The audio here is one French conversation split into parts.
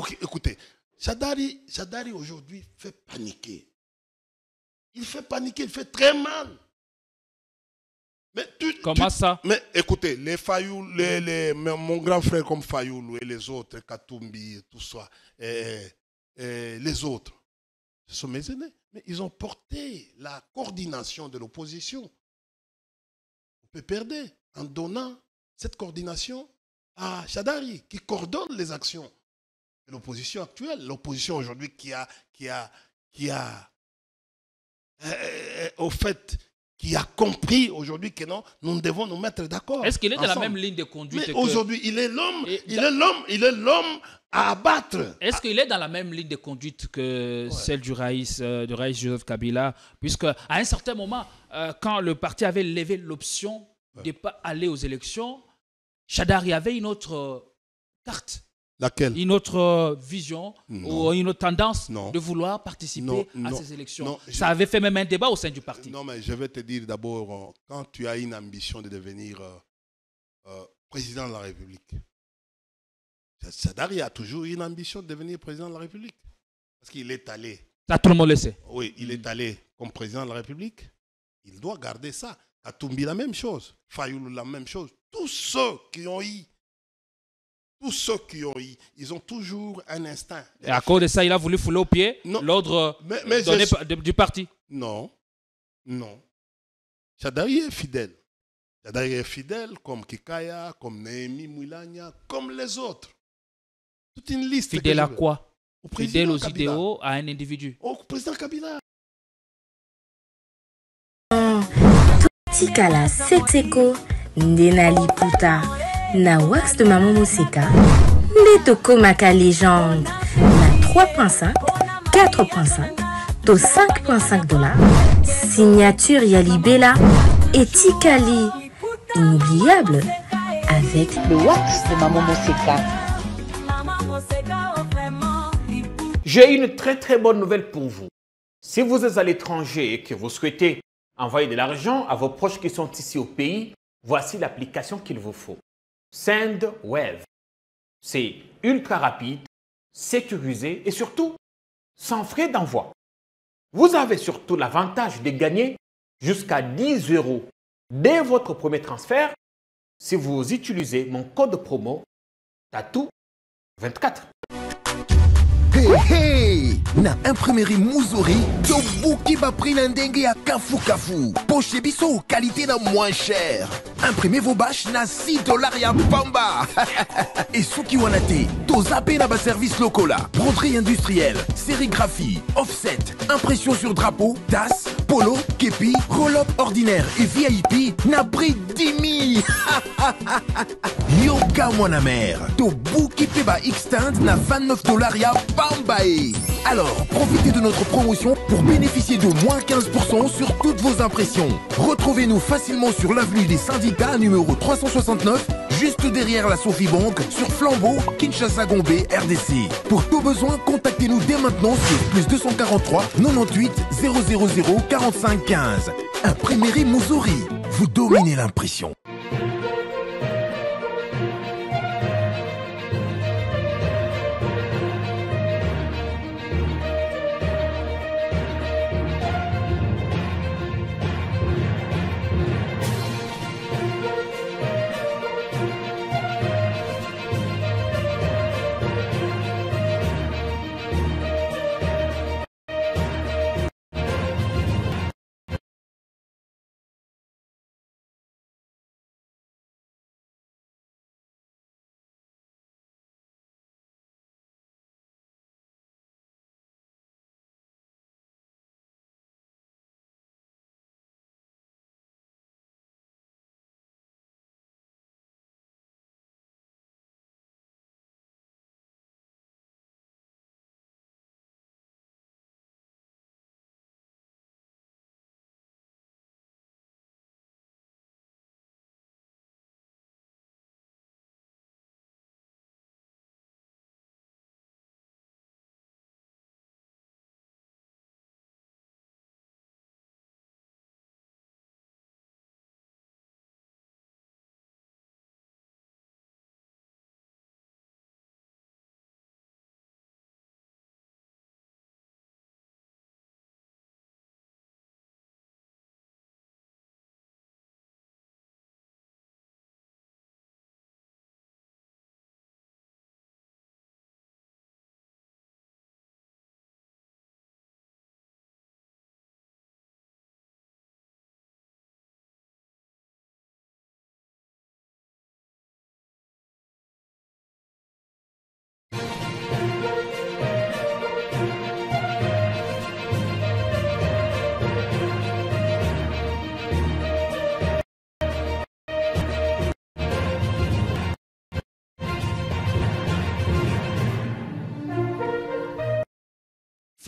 Ok, écoutez, Shadari aujourd'hui fait paniquer. Il fait paniquer, il fait très mal. Mais Comment ça? Mais écoutez, les Fayoul, mon grand frère comme Fayoulou et les autres, Katumbi, tout ça, les autres, ce sont mes aînés. Mais ils ont porté la coordination de l'opposition. On peut perdre en donnant cette coordination à Shadari, qui coordonne les actions de l'opposition actuelle. L'opposition aujourd'hui qui a compris aujourd'hui que non, nous devons nous mettre d'accord. Est-ce qu'il est dans la même ligne de conduite? Mais aujourd'hui, il est l'homme à abattre. Est-ce qu'il est dans la même ligne de conduite que celle du Raïs Joseph Kabila? Puisque à un certain moment, quand le parti avait levé l'option de ne pas aller aux élections, Shadari avait une autre carte. Laquelle? Une autre vision ou une autre tendance de vouloir participer à ces élections. Ça avait fait même un débat au sein du parti. Non, mais je vais te dire d'abord, quand tu as une ambition de devenir président de la République, Shadari a toujours eu une ambition de devenir président de la République. Parce qu'il est allé. Ça, tout le monde le sait. Oui, il est allé comme président de la République. Il doit garder ça. Katumbi, la même chose. Fayoulou, la même chose. Tous ceux qui ont eu, ils ont toujours un instinct. Et à cause de ça, il a voulu fouler au pied l'ordre du parti. Non. Shadari est fidèle. Shadari est fidèle comme Kikaya, comme Néhémie Mouilania, comme les autres. Toute une liste. Fidèle à quoi? Fidèle aux idéaux, à un individu. Au président Kabila. Tikala Setseko Ndenali Puta na wax de Maman Moseka Netoko Maka légende na 3.5 4.5 to 5.5 $. Signature Yalibela et Tikali inoubliable avec le wax de Maman Moseka. J'ai une très bonne nouvelle pour vous. Si vous êtes à l'étranger et que vous souhaitez envoyer de l'argent à vos proches qui sont ici au pays, voici l'application qu'il vous faut. SendWave. C'est ultra rapide, sécurisé et surtout sans frais d'envoi. Vous avez surtout l'avantage de gagner jusqu'à 10 € dès votre premier transfert si vous utilisez mon code promo TATOU24. Hey, na imprimerie Muzuri, Tobuki ba prix ndenge ya kafu. Poche biso qualité na moins cher. Imprimez vos bâches na 6 $ ya pamba. Et souki wanate, to zappé na ba service local, broderie industrielle, sérigraphie, offset, impression sur drapeau, tasse, polo, képi, roll-up ordinaire et VIP na prix 10 000. Yoka mwana mère, Tobuki peba extend na 29 $ ya Bambae. Alors, profitez de notre promotion pour bénéficier de moins 15% sur toutes vos impressions. Retrouvez-nous facilement sur l'avenue des Syndicats numéro 369, juste derrière la Sophie Bank, sur Flambeau, Kinshasa Gombe, RDC. Pour tout besoin, contactez-nous dès maintenant sur +243 98 000 45 15. Imprimerie Muzuri, vous dominez l'impression.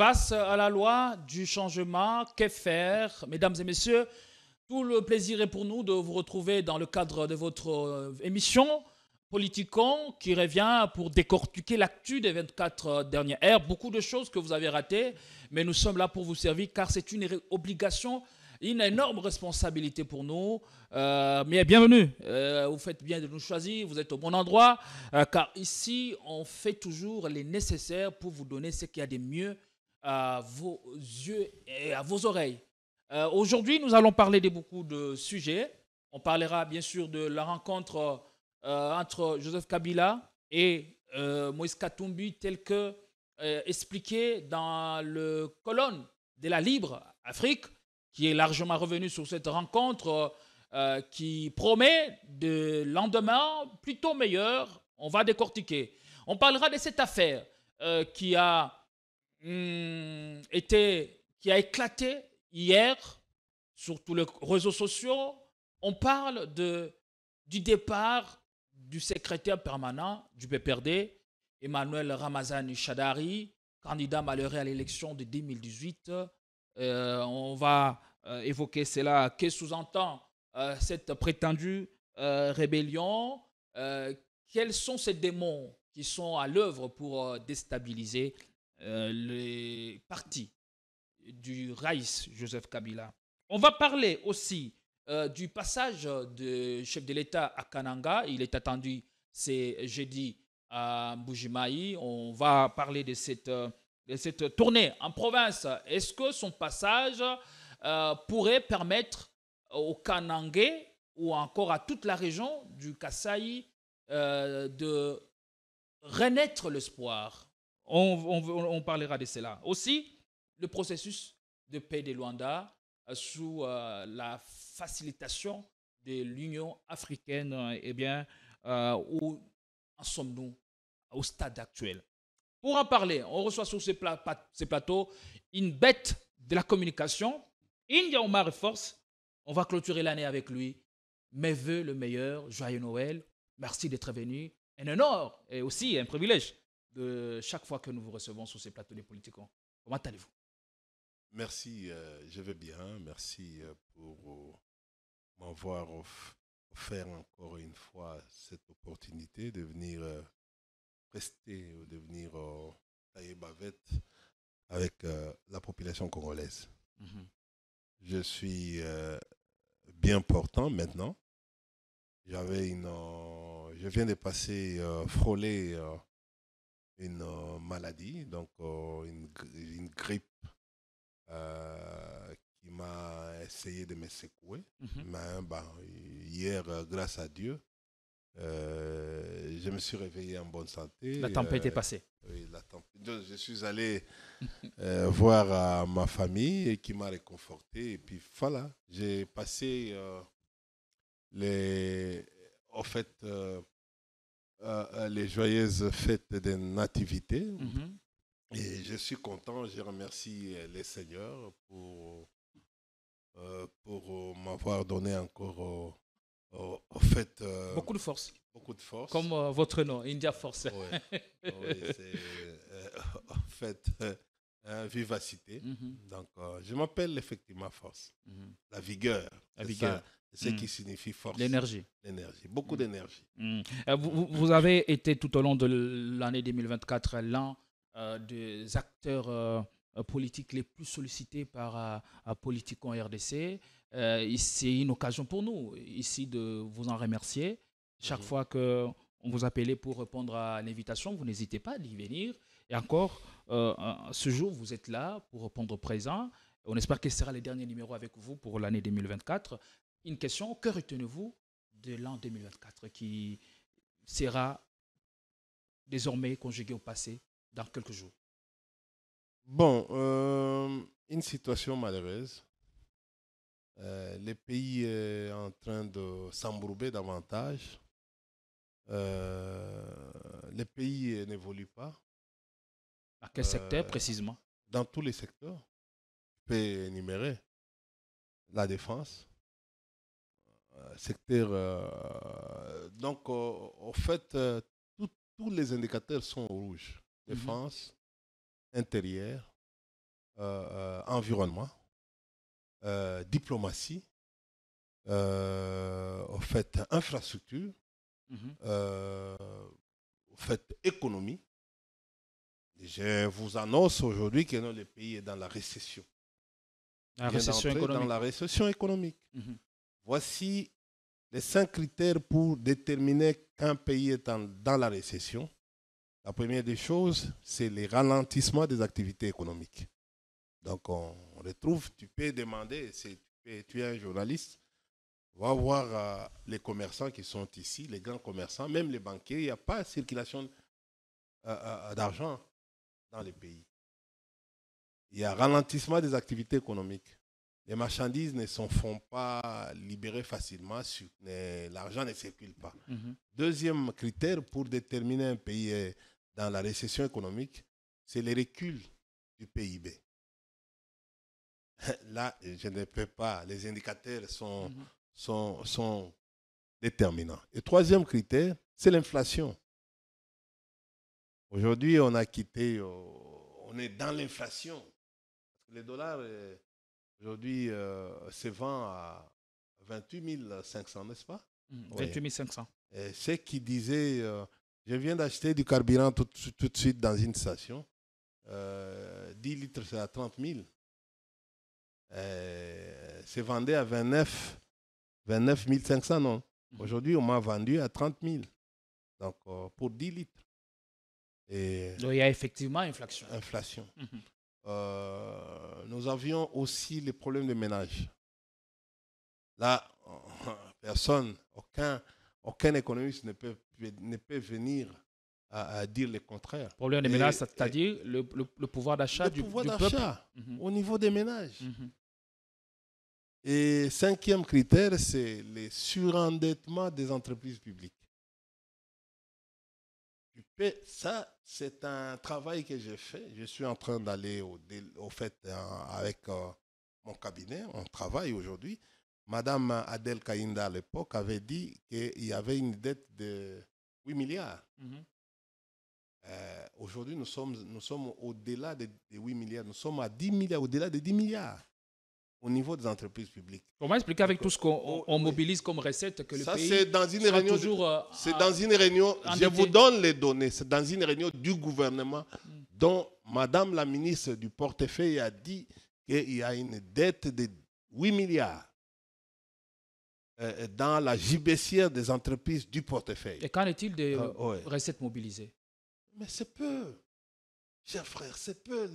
Face à la loi du changement, que faire? Mesdames et messieurs, tout le plaisir est pour nous de vous retrouver dans le cadre de votre émission Politicon qui revient pour décortiquer l'actu des 24 dernières heures. Beaucoup de choses que vous avez ratées, mais nous sommes là pour vous servir car c'est une obligation, une énorme responsabilité pour nous. Mais bienvenue, vous faites bien de nous choisir, vous êtes au bon endroit car ici on fait toujours les nécessaires pour vous donner ce qu'il y a de mieux à vos yeux et à vos oreilles. Aujourd'hui, nous allons parler de beaucoup de sujets. On parlera bien sûr de la rencontre entre Joseph Kabila et Moïse Katumbi, tel que expliqué dans le colonne de la Libre Afrique, qui est largement revenu sur cette rencontre qui promet de lendemain plutôt meilleur. On va décortiquer. On parlera de cette affaire qui a éclaté hier sur tous les réseaux sociaux. On parle du départ du secrétaire permanent du PPRD, Emmanuel Ramazani Shadari, candidat malheureux à l'élection de 2018. On va évoquer cela. Que sous-entend cette prétendue rébellion? Quels sont ces démons qui sont à l'œuvre pour déstabiliser les partis du Raïs Joseph Kabila? On va parler aussi du passage du chef de l'État à Kananga. Il est attendu, c'est jeudi à Mbujimayi. On va parler de cette tournée en province. Est-ce que son passage pourrait permettre aux Kanangais ou encore à toute la région du Kasaï de renaître l'espoir? On parlera de cela. Aussi, le processus de paix de Luanda sous la facilitation de l'Union africaine, où en sommes-nous au stade actuel? Pour en parler, on reçoit sur ces plateaux une bête de la communication, India Omar Force. On va clôturer l'année avec lui. Mes voeux le meilleur, joyeux Noël. Merci d'être venu. Un honneur et aussi un privilège de chaque fois que nous vous recevons sur ces plateaux des Politicons. Comment allez-vous? Merci, je vais bien. Merci pour m'avoir offert encore une fois cette opportunité de venir rester ou de venir tailler bavette avec la population congolaise. Mm-hmm. Je suis bien portant maintenant. Je viens de passer frôler une maladie, donc une grippe qui m'a essayé de me secouer. Mm-hmm. Mais hier, grâce à Dieu, je me suis réveillé en bonne santé. La tempête est passée. Oui, je suis allé voir ma famille et qui m'a réconforté. Et puis voilà, j'ai passé les joyeuses fêtes de nativité. Mm-hmm. Et je suis content, je remercie les seigneurs pour m'avoir donné encore beaucoup de force. Beaucoup de force. Comme votre nom, India Force. Oui, c'est en fait vivacité. Mm-hmm. Donc je m'appelle effectivement Force. Mm-hmm. La vigueur. La vigueur. C'est ce qui signifie force. L'énergie. L'énergie, beaucoup d'énergie. Vous avez été tout au long de l'année 2024 l'un des acteurs politiques les plus sollicités par Politicon RDC. C'est une occasion pour nous ici de vous en remercier. Chaque fois qu'on vous appelait pour répondre à l'invitation, vous n'hésitez pas d'y venir. Et encore, ce jour, vous êtes là pour répondre présent. On espère que ce sera le dernier numéro avec vous pour l'année 2024. Une question, que retenez-vous de l'an 2024 qui sera désormais conjugué au passé dans quelques jours? Bon, une situation malheureuse. Le pays est en train de s'embourber davantage. Le pays n'évolue pas. À quel secteur précisément? Dans tous les secteurs. Je peux énumérer la défense. Secteur. Donc, en fait, tous les indicateurs sont rouges. Défense, intérieur, environnement, diplomatie, en fait, infrastructure, en fait, économie. Je vous annonce aujourd'hui que le pays est dans la récession. La récession économique. Dans la récession économique. Voici les 5 critères pour déterminer qu'un pays est dans la récession. La première des choses, c'est le ralentissement des activités économiques. Donc, on retrouve, tu peux demander, tu es un journaliste, va voir les commerçants qui sont ici, les grands commerçants, même les banquiers, il n'y a pas de circulation d'argent dans les pays. Il y a ralentissement des activités économiques. Les marchandises ne se font pas libérer facilement, l'argent ne circule pas. Deuxième critère pour déterminer un pays dans la récession économique, c'est le recul du PIB. Là, je ne peux pas, les indicateurs sont déterminants. Et troisième critère, c'est l'inflation. Aujourd'hui, on est dans l'inflation. Le dollar, aujourd'hui, se vend à 28 500, n'est-ce pas? 28 500. C'est qui disait, je viens d'acheter du carburant tout de suite dans une station. 10 litres, c'est à 30 000. C'est vendu à 29 500, non. Aujourd'hui, on m'a vendu à 30 000. Donc, pour 10 litres. Et donc, il y a effectivement inflation. Nous avions aussi les problèmes de ménage. Là, personne, aucun économiste ne peut venir à dire le contraire. Problème de ménage, c'est-à-dire le pouvoir d'achat du peuple. Au niveau des ménages. Et 5e critère, c'est le surendettement des entreprises publiques. Ça, c'est un travail que j'ai fait. Je suis en train d'aller avec mon cabinet. On travaille aujourd'hui. Madame Adel Kaïnda, à l'époque, avait dit qu'il y avait une dette de 8 milliards. Aujourd'hui, nous sommes au-delà de 8 milliards. Nous sommes à 10 milliards, au-delà de 10 milliards au niveau des entreprises publiques. Comment expliquer avec tout ce qu'on mobilise comme recette que le pays c'est dans une réunion toujours... c'est dans une réunion, je vous donne les données, c'est dans une réunion du gouvernement dont Madame la ministre du portefeuille a dit qu'il y a une dette de 8 milliards dans la gibecière des entreprises du portefeuille. Et qu'en est-il des recettes mobilisées? Mais c'est peu, cher frère, c'est peu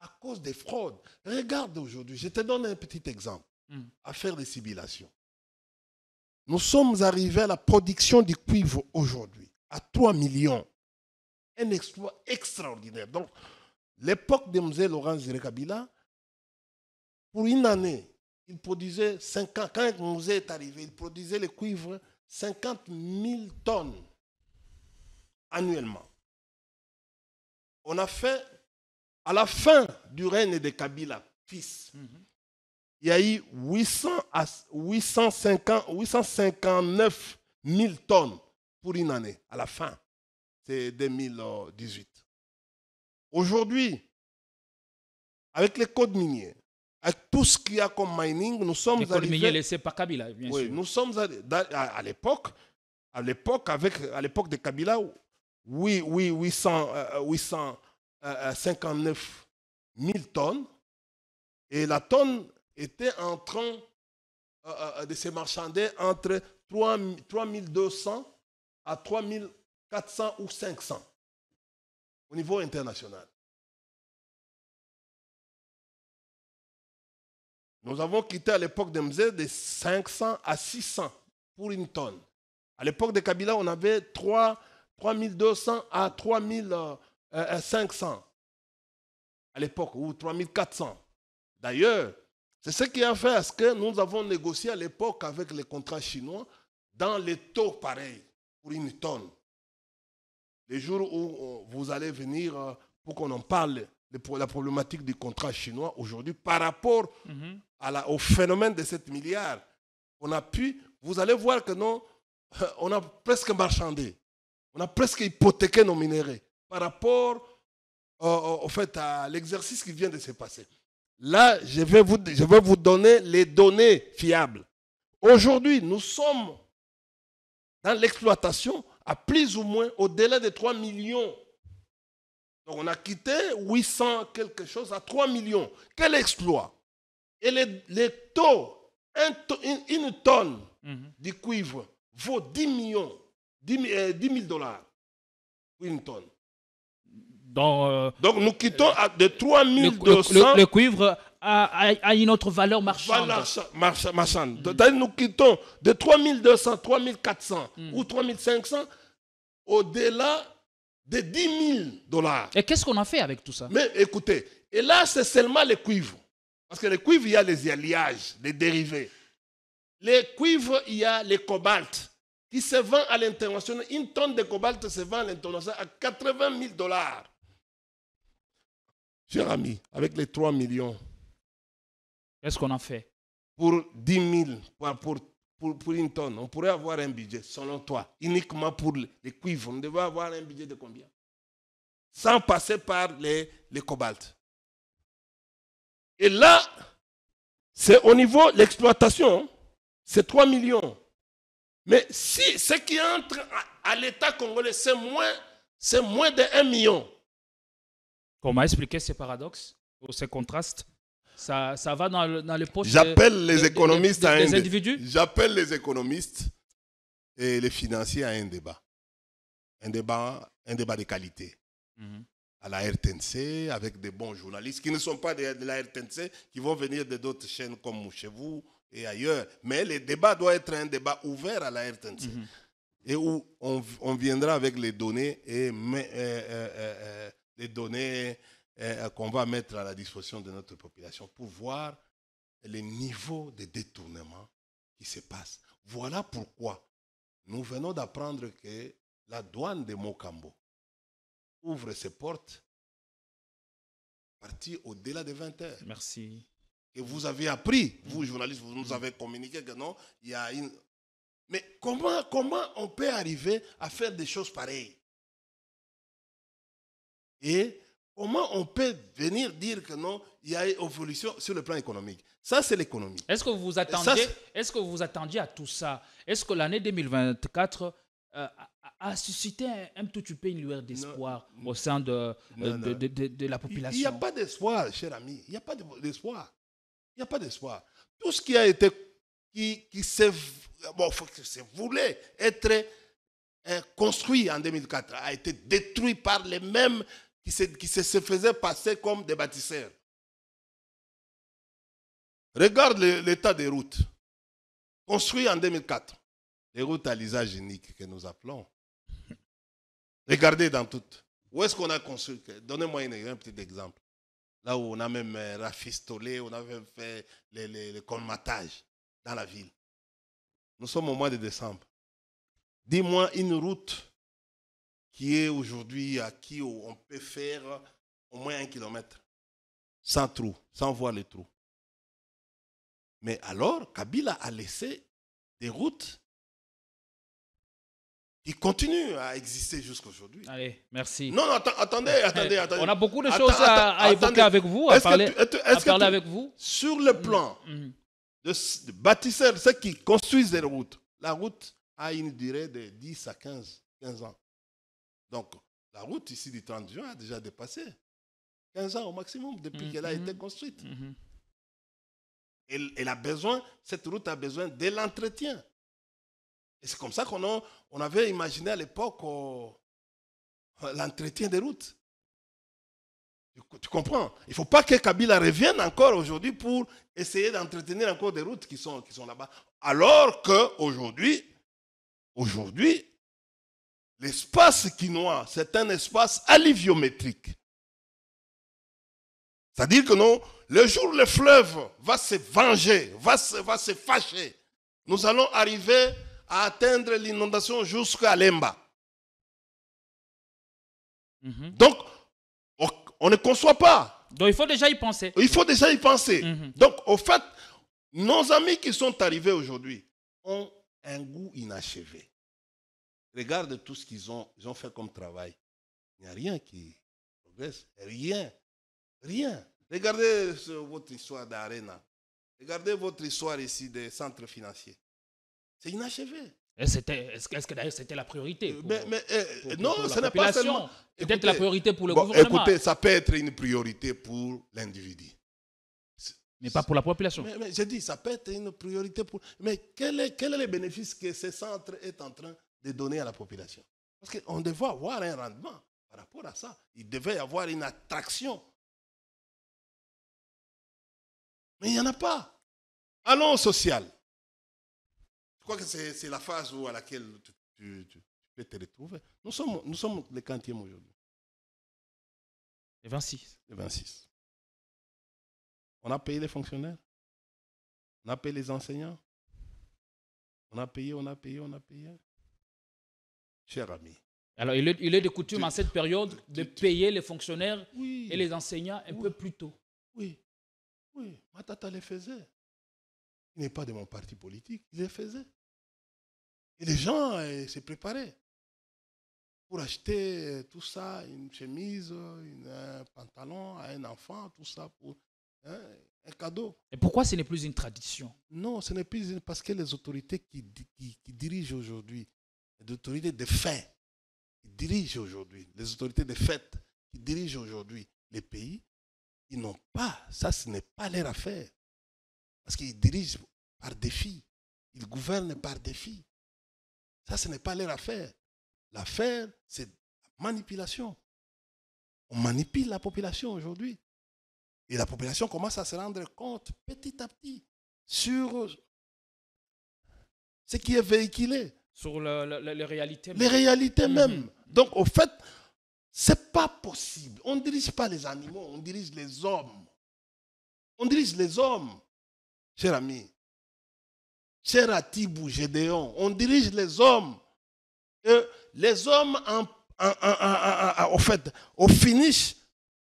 à cause des fraudes. Regarde aujourd'hui, je te donne un petit exemple. Affaire de simulation. Nous sommes arrivés à la production du cuivre aujourd'hui, à 3 millions. Un exploit extraordinaire. Donc, l'époque de M. Laurent Désiré Kabila, pour une année, il produisait 50, quand M. est arrivé, il produisait le cuivre 50 000 tonnes annuellement. On a fait, à la fin du règne de Kabila, fils, il y a eu 859 000 tonnes pour une année, à la fin. C'est 2018. Aujourd'hui, avec les codes miniers, avec tout ce qu'il y a comme mining, nous sommes arrivés... Les codes miniers laissés par Kabila, bien sûr. Oui, nous sommes à l'époque de Kabila, 859 000 tonnes, et la tonne était en train de se marchander entre 3 200 à 3 400 ou 500 au niveau international. Nous avons quitté à l'époque de Mzé de 500 à 600 pour une tonne. À l'époque de Kabila, on avait 3 200 à 3 500 à l'époque, ou 3 400. D'ailleurs, c'est ce qui a fait à ce que nous avons négocié à l'époque avec les contrats chinois dans les taux pareils pour une tonne. Les jours où vous allez venir pour qu'on en parle de la problématique du contrat chinois aujourd'hui par rapport au phénomène de 7 milliards, vous allez voir que non, on a presque marchandé, on a presque hypothéqué nos minéraux par rapport au fait, à l'exercice qui vient de se passer. Là, je vais vous donner les données fiables. Aujourd'hui, nous sommes dans l'exploitation à plus ou moins au-delà de 3 millions. Donc, on a quitté 800 quelque chose à 3 millions. Quel exploit! Et les taux, une tonne de cuivre vaut 10 millions, 10 000 dollars pour une tonne. Donc nous quittons de 3 200. Le cuivre a une autre valeur marchande. C'est-à-dire nous quittons de 3 200, 3 400 ou 3 500 au-delà de 10 000 dollars. Et qu'est-ce qu'on a fait avec tout ça? Mais écoutez, et là c'est seulement les cuivres. Parce que les cuivres, il y a les alliages, les dérivés. Les cuivres, il y a les cobaltes qui se vendent à l'international. Une tonne de cobalt se vend à l'international à 80 000 dollars. Cher ami, avec les 3 millions. Qu'est-ce qu'on a fait? Pour 10 000, pour une tonne, on pourrait avoir un budget, selon toi, uniquement pour les cuivres. On devrait avoir un budget de combien? Sans passer par les cobaltes. Et là, c'est au niveau de l'exploitation, c'est 3 millions. Mais si ce qui entre à l'État congolais, c'est moins de 1 million. Comment expliquer ces paradoxes ou ces contrastes? Ça va dans les poches J'appelle les économistes à des individus. J'appelle les économistes et les financiers à un débat. Un débat de qualité. À la RTNC, avec des bons journalistes qui ne sont pas de la RTNC, qui vont venir de d'autres chaînes comme chez vous et ailleurs. Mais le débat doit être un débat ouvert à la RTNC. Et où on viendra avec les données et les données qu'on va mettre à la disposition de notre population pour voir les niveaux de détournement qui se passent. Voilà pourquoi nous venons d'apprendre que la douane de Mokambo ouvre ses portes à partir au-delà de 20 heures. Merci. Et vous avez appris, vous journalistes, vous nous avez communiqué que non, il y a une... Mais comment on peut arriver à faire des choses pareilles? Et comment on peut venir dire que non, il y a une évolution sur le plan économique? Ça, c'est l'économie. Est-ce que vous vous attendiez à tout ça? Est-ce que l'année 2024 a suscité un tout petit peu une lueur d'espoir au sein de la population? Il n'y a pas d'espoir, cher ami. Il n'y a pas d'espoir. Il n'y a pas d'espoir. Tout ce qui a été, qui se voulait être construit en 2004 a été détruit par les mêmes qui se faisaient passer comme des bâtisseurs. Regarde l'état des routes. Construit en 2004. Les routes à l'usage unique que nous appelons. Regardez dans toutes. Où est-ce qu'on a construit? Donnez-moi un petit exemple. Là où on a même rafistolé, on a même fait le colmatage dans la ville. Nous sommes au mois de décembre. Dis-moi une route qui est aujourd'hui à qui on peut faire au moins 1 kilomètre. Sans trou, sans voir les trous. Mais alors, Kabila a laissé des routes qui continuent à exister jusqu'à aujourd'hui. Allez, merci. Non, attendez. On a beaucoup de choses à évoquer avec vous, à parler avec vous. Sur le plan de bâtisseurs, ceux qui construisent des routes, la route a une durée de 10 à 15 ans. Donc, la route ici du 30 juin a déjà dépassé 15 ans au maximum depuis qu'elle a été construite. Cette route a besoin de l'entretien. Et c'est comme ça qu'on avait imaginé à l'époque l'entretien des routes. Tu comprends? Il ne faut pas que Kabila revienne encore aujourd'hui pour essayer d'entretenir encore des routes qui sont là-bas. Alors qu'aujourd'hui, l'espace quinois, c'est un espace alluviométrique. C'est-à-dire que non, le jour où le fleuve va se venger, va se fâcher, nous allons arriver à atteindre l'inondation jusqu'à Lemba. Donc, on ne conçoit pas. Donc, il faut déjà y penser. Donc, au fait, nos amis qui sont arrivés aujourd'hui ont un goût inachevé. Regarde tout ce qu'ils ont fait comme travail. Il n'y a rien qui progresse. Rien. Rien. Regardez votre histoire d'Arena. Regardez votre histoire ici des centres financiers. C'est inachevé. Est-ce que d'ailleurs c'était la priorité non, ce n'est pas seulement... Peut-être la priorité pour le gouvernement. Écoutez, ça peut être une priorité pour l'individu. Mais pas pour la population. Mais j'ai dit, ça peut être une priorité pour... Mais quel est le bénéfice que ce centre est en train de donner à la population? Parce qu'on devait avoir un rendement par rapport à ça. Il devait y avoir une attraction. Mais il n'y en a pas. Allons au social. Je crois que c'est la phase à laquelle tu peux te retrouver. Nous sommes les quantièmes aujourd'hui. Les 26. Les 26. On a payé les fonctionnaires. On a payé les enseignants. On a payé. Cher ami. Alors, il est de coutume en cette période de payer les fonctionnaires et les enseignants un peu plus tôt. Oui. Matata les faisait. Il n'est pas de mon parti politique. Il les faisait. Et les gens se préparaient pour acheter tout ça, une chemise, un pantalon à un enfant, tout ça pour un cadeau. Et pourquoi ce n'est plus une tradition? Non, ce n'est plus parce que les autorités qui dirigent aujourd'hui, les autorités de fait, qui dirigent aujourd'hui, les autorités de fait qui dirigent aujourd'hui les pays, ils n'ont pas, ça ce n'est pas leur affaire. Parce qu'ils dirigent par défi, ils gouvernent par défi. Ça ce n'est pas leur affaire. L'affaire, c'est la manipulation. On manipule la population aujourd'hui. Et la population commence à se rendre compte petit à petit sur ce qui est véhiculé. Sur les réalités même. Les réalités même. Donc, au fait, ce n'est pas possible. On ne dirige pas les animaux, on dirige les hommes. On dirige les hommes, cher ami. Cher Atibou, Gédéon, on dirige les hommes. Et les hommes, au fait, au finish,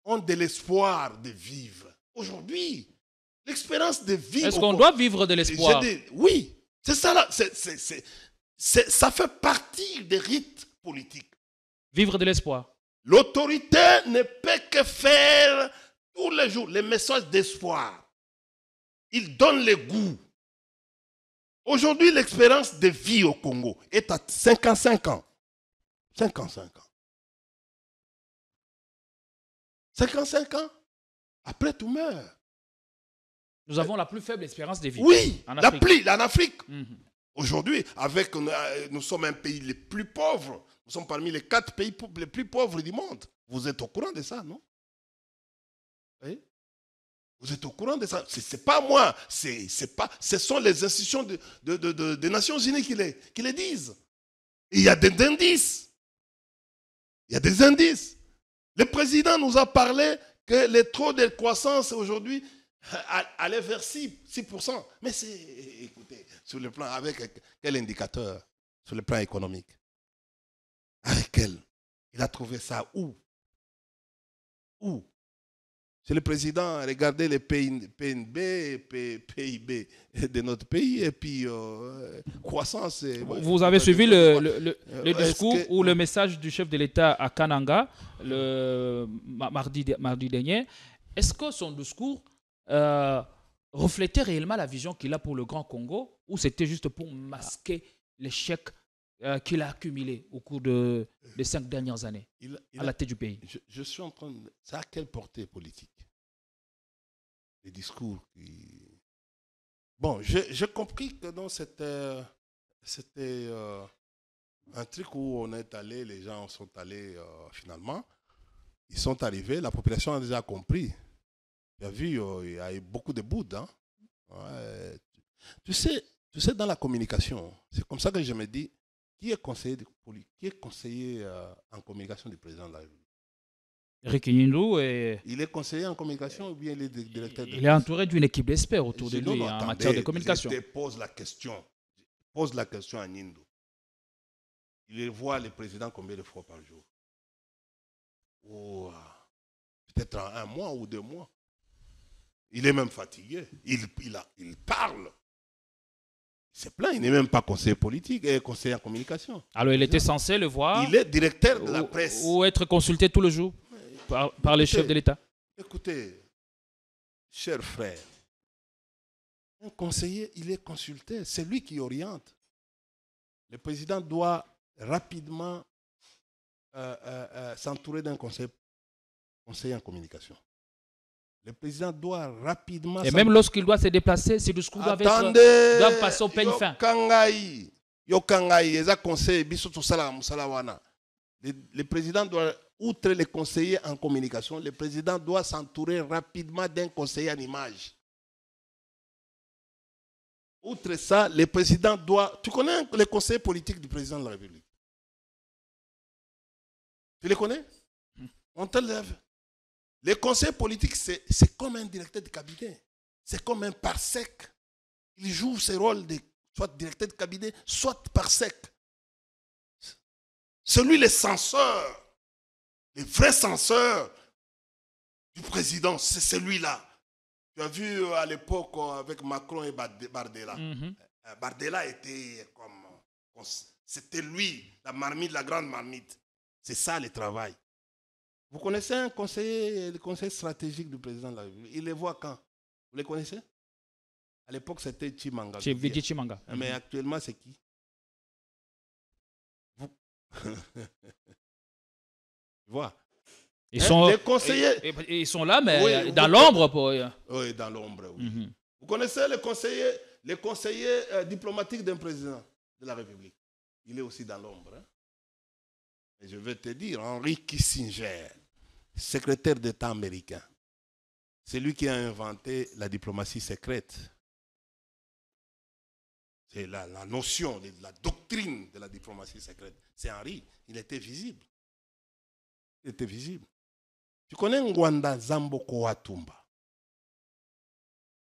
ont de l'espoir de vivre. Aujourd'hui, l'expérience de vivre... Est-ce qu'on doit vivre de l'espoir? Oui, c'est ça là. Ça fait partie des rites politiques. Vivre de l'espoir. L'autorité ne peut que faire tous les jours les messages d'espoir. Il donne le goût. Aujourd'hui, l'expérience de vie au Congo est à 55 ans. 55 ans. 55 ans, après tout meurt. Nous avons la plus faible espérance de vie. Oui, en Afrique. En Afrique. Aujourd'hui, nous sommes un pays les plus pauvres. Nous sommes parmi les 4 pays les plus pauvres du monde. Vous êtes au courant de ça, non? Oui? Vous êtes au courant de ça? Ce n'est pas moi. Ce sont les institutions des Nations Unies qui les disent. Et il y a des indices. Il y a des indices. Le président nous a parlé que le taux de croissance aujourd'hui allait vers 6%. Mais écoutez, sur le plan, avec quel indicateur? Sur le plan économique. Avec quel? Il a trouvé ça où? Où? C'est le président, regardez les PNB et PIB de notre pays, et puis croissance. Vous avez suivi le discours ou le message du chef de l'État à Kananga le mardi dernier. Est-ce que son discours reflétait réellement la vision qu'il a pour le Grand Congo, ou c'était juste pour masquer l'échec qu'il a accumulé au cours des 5 dernières années à la tête du pays? Je suis en train de... Ça a quelle portée politique? Les discours qui... Bon, j'ai compris que c'était un truc où on est allé, les gens sont allés finalement. Ils sont arrivés, la population a déjà compris. Il y a vu, il y a eu beaucoup de boudes. Hein? Ouais. Tu sais, dans la communication, c'est comme ça que je me dis, qui est conseiller en communication du président de la République? Eric Nindou est... Il est conseiller en communication ou bien il est directeur de... Il est entouré d'une équipe d'experts autour de lui en matière de communication. Je te pose la question. Pose la question à Nindou. Il voit le président combien de fois par jour? Peut-être en 1 mois ou 2 mois. Il est même fatigué. Il parle. Il se plaint, il n'est même pas conseiller politique et conseiller en communication. Alors il était censé le voir. Il est directeur de la presse. Ou être consulté tout le jour. par les chefs de l'État. Écoutez, chers frères, un conseiller, il est consulté, c'est lui qui oriente. Le président doit rapidement s'entourer d'un conseiller en communication. Le président doit rapidement... Et même lorsqu'il doit se déplacer, ses discours doivent passer au peigne fin. Le président doit, outre les conseillers en communication, le président doit s'entourer rapidement d'un conseiller en image. Outre ça, le président doit... Tu connais les conseillers politiques du président de la République? Tu les connais? On te lève. Les conseillers politiques, c'est comme un directeur de cabinet. C'est comme un parsec. Il joue ce rôle de soit directeur de cabinet, soit parsec. C'est lui le censeur, le vrai censeur du président, c'est celui-là. Tu as vu à l'époque avec Macron et Bardella. Bardella était comme... C'était lui, la marmite, la grande marmite. C'est ça le travail. Vous connaissez un conseiller, le conseiller stratégique du président de la République? Il les voit quand? Vous les connaissez? À l'époque, c'était Chimanga. Chimanga. Mais actuellement, c'est qui? Vous... Tu vois? Les conseillers... Ils sont là, mais dans l'ombre. Oui, dans l'ombre, oui. Vous connaissez les conseillers diplomatiques d'un président de la République? Il est aussi dans l'ombre. Hein? Et je vais te dire, Henry Kissinger, secrétaire d'État américain, c'est lui qui a inventé la diplomatie secrète. C'est la notion, la doctrine de la diplomatie secrète. C'est Henry, il était visible. Il était visible. Tu connais Ngwanda Zamboko Watumba?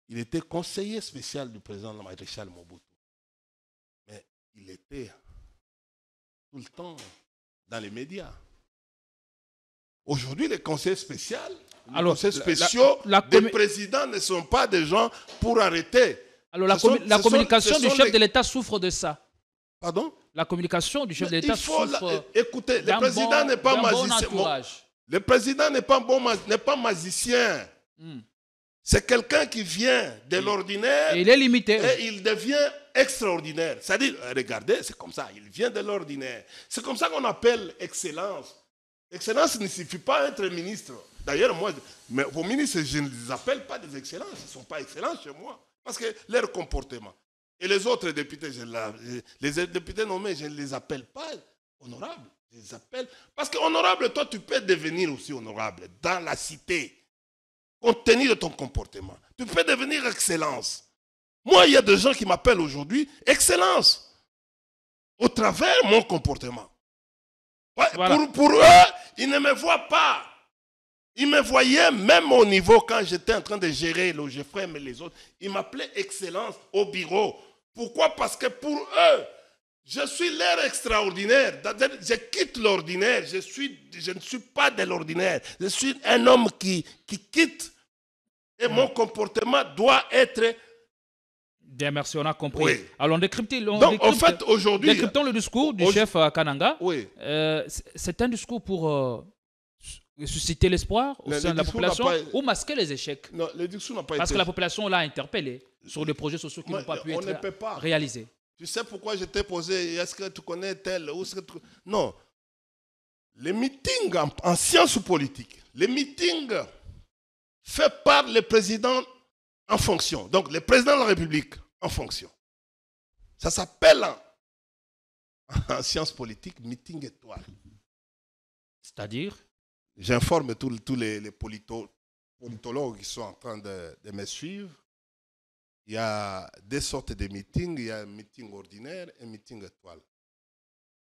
Il était conseiller spécial du président Maréchal Mobutu. Mais il était tout le temps dans les médias. Aujourd'hui, les conseillers spéciaux, des présidents ne sont pas des gens pour arrêter. Alors la communication du chef de l'État souffre de ça. Pardon? La communication du chef de l'État souffre. Écoutez, le président n'est pas magicien. Le président n'est pas magicien. C'est quelqu'un qui vient de l'ordinaire. Il est limité. Et il devient extraordinaire. C'est-à-dire, regardez, c'est comme ça. Il vient de l'ordinaire. C'est comme ça qu'on appelle excellence. Excellence ne suffit pas être ministre. D'ailleurs, moi, vos ministres, je ne les appelle pas des excellences. Ils ne sont pas excellents chez moi. Parce que leur comportement. Et les autres députés, les députés nommés, je ne les appelle pas honorables. Je les appelle. Parce qu'honorable, toi, tu peux devenir aussi honorable dans la cité. Compte tenu de ton comportement. Tu peux devenir excellence. Moi, il y a des gens qui m'appellent aujourd'hui excellence. Au travers de mon comportement. Ouais, voilà. Pour eux, ils ne me voient pas. Ils me voyaient même au niveau quand j'étais en train de gérer le GFM et les autres. Ils m'appelaient excellence au bureau. Pourquoi? Parce que pour eux, je suis l'air extraordinaire. Je quitte l'ordinaire. Je ne suis pas de l'ordinaire. Je suis un homme qui quitte. Et mon comportement doit être... Bien, merci, on a compris. Oui. Alors, en fait, aujourd'hui... Décryptons le discours du chef Kananga. Oui. C'est un discours pour susciter l'espoir au sein de la population ou masquer les échecs. Non, le discours n'a pas été... Parce que la population l'a interpellé sur des projets sociaux qui n'ont pas pu être réalisés. Tu sais pourquoi je t'ai posé, est-ce que tu connais tel ou ce que tu... Non. Les meetings en sciences politiques, les meetings faits par le président en fonction. Donc, le président de la République en fonction. Ça s'appelle en sciences politiques meeting étoile. C'est-à-dire? J'informe tous les politologues qui sont en train de me suivre. Il y a deux sortes de meetings. Il y a un meeting ordinaire et un meeting étoile.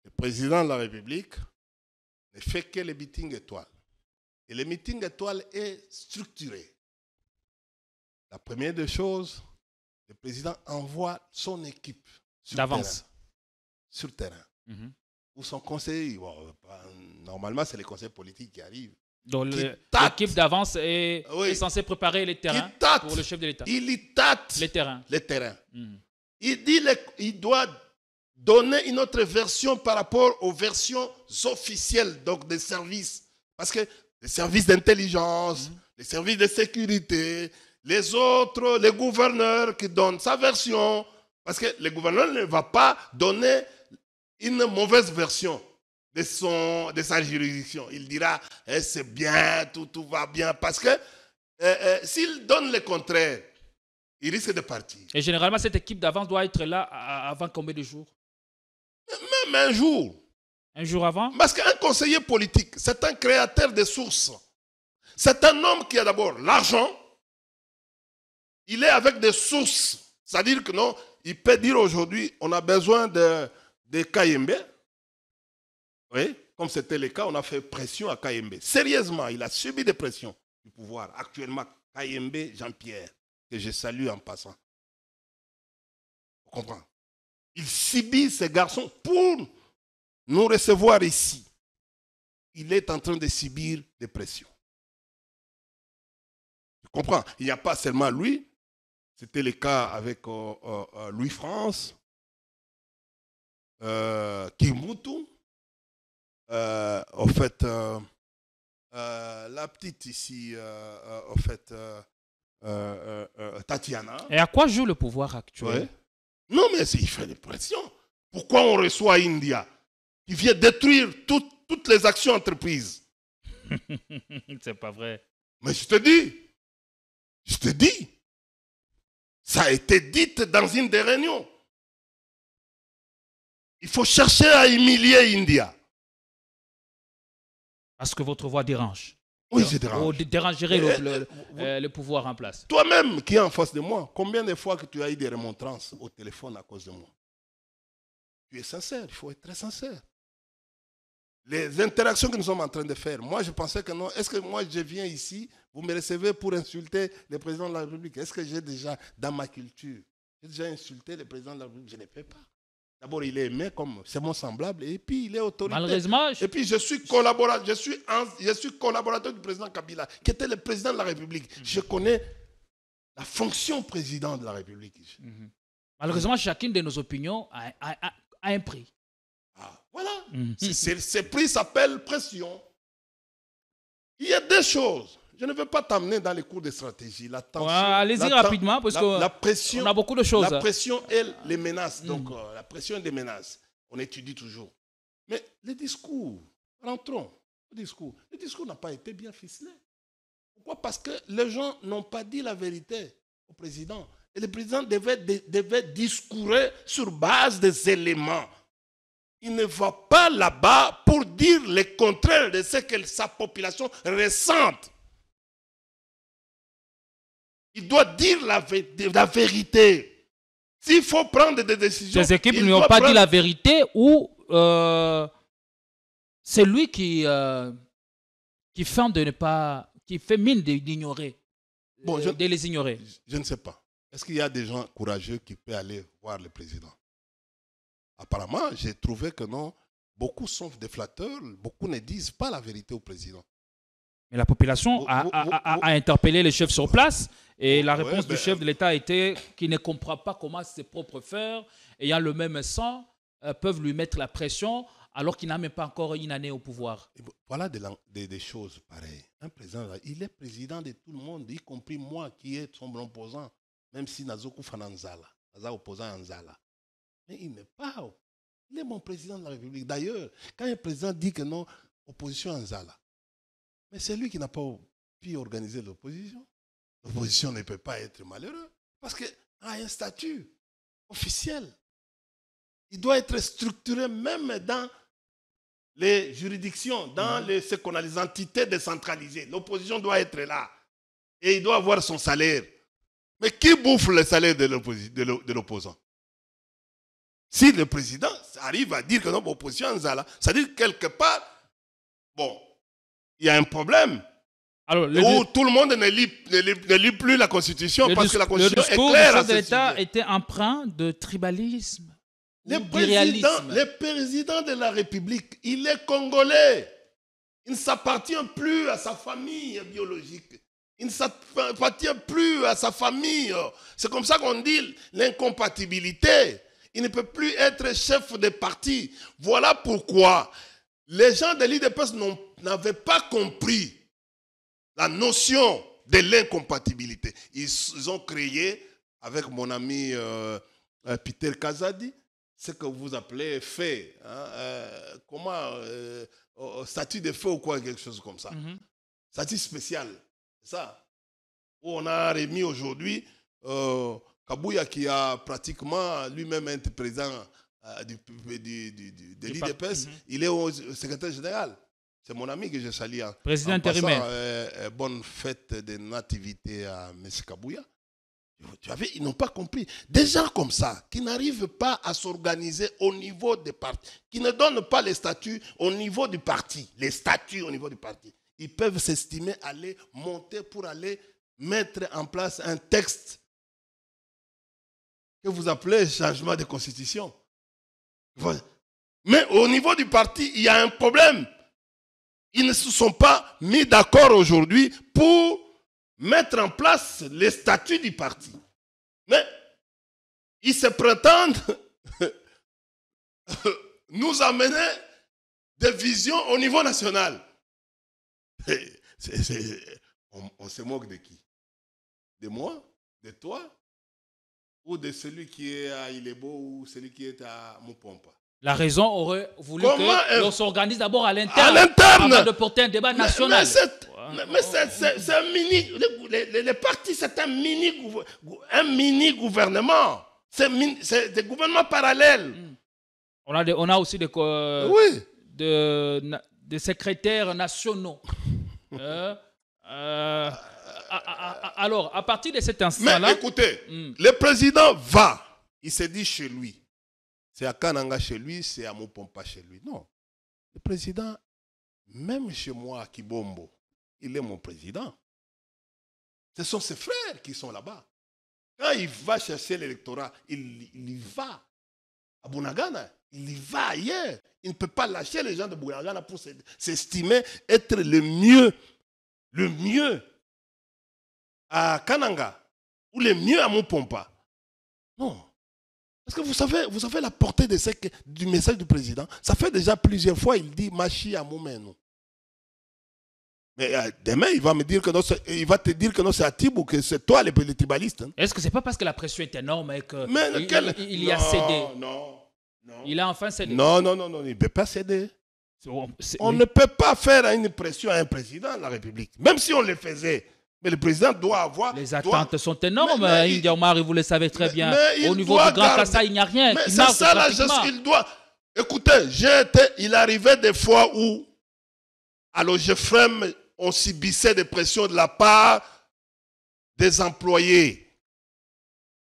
Le président de la République ne fait que les meetings étoiles. Et le meeting étoile est structuré. La première des choses, le président envoie son équipe d'avance sur terrain. Ou son conseiller. Bon, normalement, c'est les conseillers politiques qui arrivent. Donc l'équipe d'avance est censée préparer les terrains pour le chef de l'État. Il y tâte les terrains. Il dit qu'il doit donner une autre version par rapport aux versions officielles donc des services. Parce que les services d'intelligence, les services de sécurité, les autres, les gouverneurs qui donnent sa version. Parce que le gouverneur ne va pas donner une mauvaise version de sa juridiction. Il dira c'est bien, tout va bien. Parce que s'il donne le contraire, il risque de partir. Et généralement, cette équipe d'avance doit être là avant combien de jours? Même un jour. Un jour avant? Parce qu'un conseiller politique, c'est un créateur de sources. C'est un homme qui a d'abord l'argent. Il est avec des sources. C'est-à-dire que non, il peut dire aujourd'hui, on a besoin de Kayembe. Oui, comme c'était le cas, on a fait pression à Kayembe. Sérieusement, il a subi des pressions du pouvoir. Actuellement, Kayembe Jean-Pierre, que je salue en passant. Vous comprenez? Il subit ces garçons pour nous recevoir ici. Il est en train de subir des pressions. Tu comprends? Il n'y a pas seulement lui. C'était le cas avec Louis-France, Kimutu, en fait, la petite ici, en fait, Tatiana. Et à quoi joue le pouvoir actuel? Ouais. Non, mais il fait des pressions. Pourquoi on reçoit India, qui vient détruire toutes les actions entreprises? C'est pas vrai. Mais je te dis, ça a été dit dans une des réunions. Il faut chercher à humilier India. Parce que votre voix dérange. Oui, je dérange. Ou dérangerait le pouvoir en place. Toi-même qui es en face de moi, combien de fois que tu as eu des remontrances au téléphone à cause de moi? Tu es sincère, il faut être très sincère. Les interactions que nous sommes en train de faire, moi je pensais que non, est-ce que moi je viens ici, vous me recevez pour insulter le président de la République? Est-ce que j'ai déjà, dans ma culture, j'ai déjà insulté le président de la République? Je ne peux pas. D'abord, il est aimé comme c'est mon semblable et puis il est autoritaire. Malheureusement, et puis je suis collaborateur du président Kabila, qui était le président de la République. Je connais la fonction président de la République. Malheureusement, chacune de nos opinions a un prix. Ah, voilà. Ce prix s'appelle pression. Il y a deux choses. Je ne veux pas t'amener dans les cours de stratégie. Allez-y rapidement, parce qu'on a beaucoup de choses. La pression et les menaces. Donc, la pression et les menaces, on étudie toujours. Mais les discours, rentrons. Le discours n'a pas été bien ficelé. Pourquoi? Parce que les gens n'ont pas dit la vérité au président. Et le président devait discourir sur base des éléments. Il ne va pas là-bas pour dire le contraire de ce que sa population ressente. Il doit dire la vérité. S'il faut prendre des décisions... Ces équipes n'ont pas dit la vérité ou c'est lui qui fait mine d'ignorer, de les ignorer. Je ne sais pas. Est-ce qu'il y a des gens courageux qui peuvent aller voir le président? Apparemment, j'ai trouvé que non. Beaucoup sont des flatteurs. Beaucoup ne disent pas la vérité au président. Mais la population a interpellé les chefs sur place et la réponse du chef de l'État était qu'il ne comprend pas comment ses propres frères, ayant le même sang, peuvent lui mettre la pression alors qu'il n'a même pas encore une année au pouvoir. Voilà des choses pareilles. Un président, il est président de tout le monde, y compris moi qui est son opposant, même si Nazoku Fananzala, Naza opposant Anzala. Mais il n'est pas. Il est mon président de la République. D'ailleurs, quand un président dit que non, opposition Anzala, mais c'est lui qui n'a pas pu organiser l'opposition. L'opposition ne peut pas être malheureux parce qu'il a un statut officiel. Il doit être structuré même dans les juridictions, dans ce qu'on a les entités décentralisées. L'opposition doit être là et il doit avoir son salaire. Mais qui bouffe le salaire de l'opposant? Si le président arrive à dire que non, opposition Nzala, ça veut dire quelque part, bon, il y a un problème. Alors, où tout le monde ne lit plus la Constitution parce que la Constitution est claire. Le discours de l'État était empreint de tribalisme, le président de la République, il est congolais. Il ne s'appartient plus à sa famille biologique. Il ne s'appartient plus à sa famille. C'est comme ça qu'on dit l'incompatibilité. Il ne peut plus être chef de parti. Voilà pourquoi les gens de l'IDPS n'avaient pas compris la notion de l'incompatibilité. Ils ont créé, avec mon ami Peter Kazadi, ce que vous appelez fait. Statut de fait ou quoi, quelque chose comme ça. Statut spécial. C'est ça. Où on a remis aujourd'hui Kabouya qui a pratiquement lui-même été président de l'IDPS. Il est au secrétaire général. C'est mon ami que je salue. Président intérimaire. Bonne fête de nativité à M. Kabouya. Ils n'ont pas compris. Des gens comme ça, qui n'arrivent pas à s'organiser au niveau des partis, qui ne donnent pas les statuts au niveau du parti, les statuts au niveau du parti, ils peuvent s'estimer aller monter pour aller mettre en place un texte que vous appelez changement de constitution. Mais au niveau du parti, il y a un problème. Ils ne se sont pas mis d'accord aujourd'hui pour mettre en place les statuts du parti. Mais ils se prétendent nous amener des visions au niveau national. On se moque de qui? De moi? De toi? Ou de celui qui est à Ilebo ou celui qui est à Mupompa? La raison aurait voulu qu'on s'organise d'abord à l'interne avant de porter un débat national. Mais c'est un mini... Les partis, c'est un mini gouvernement. C'est des gouvernements parallèles. On a aussi des secrétaires nationaux. Alors, à partir de cet instant-là... Mais écoutez, le président va. Il se dit chez lui. C'est à Kananga chez lui, c'est à Mupompa chez lui. Non. Le président, même chez moi à Kibombo, il est mon président. Ce sont ses frères qui sont là-bas. Quand il va chercher l'électorat, il y va. À Bunagana, il y va ailleurs. Il ne peut pas lâcher les gens de Bunagana pour s'estimer être le mieux à Kananga ou le mieux à Mupompa. Non. Parce que vous savez la portée du message du président. Ça fait déjà plusieurs fois, il dit Machi à Moumeno. Mais demain, il va te dire que non, c'est Atibou, que c'est toi le tribalistes. Hein. Est-ce que c'est pas parce que la pression est énorme et qu'il y a cédé? Non. Il a enfin cédé. Non, il ne peut pas céder. On ne peut pas faire une pression à un président de la République. Même si on le faisait. Mais le président doit avoir... Les attentes sont énormes, Indy Omar, vous le savez très bien. Au niveau du Grand Kassai, il n'y a rien. Mais c'est ça la gestion qu'il doit... Écoutez, il arrivait des fois où, à l'OGFREM, on subissait des pressions de la part des employés.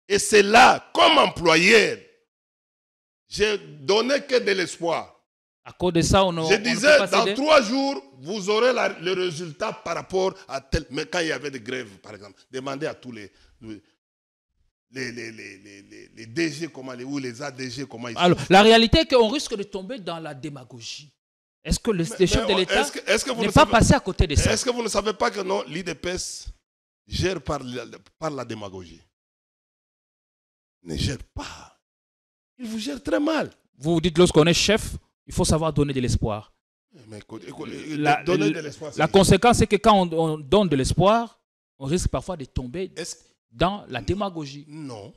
Et c'est là, comme employé, j'ai donné que de l'espoir. À cause de ça, je disais, dans 3 jours, vous aurez le résultat par rapport à tel... Mais quand il y avait des grèves, par exemple, demandez à tous les DG ou les ADG comment ils sont. Alors, la réalité est qu'on risque de tomber dans la démagogie. Est-ce que le chef de l'État n'est pas passé à côté de ça? Est-ce que vous ne savez pas que non, l'IDPS gère par la démagogie? Ne gère pas. Il vous gère très mal. Vous vous dites, lorsqu'on est chef, il faut savoir donner de l'espoir. La conséquence, c'est que quand on donne de l'espoir, on risque parfois de tomber dans la démagogie. Non.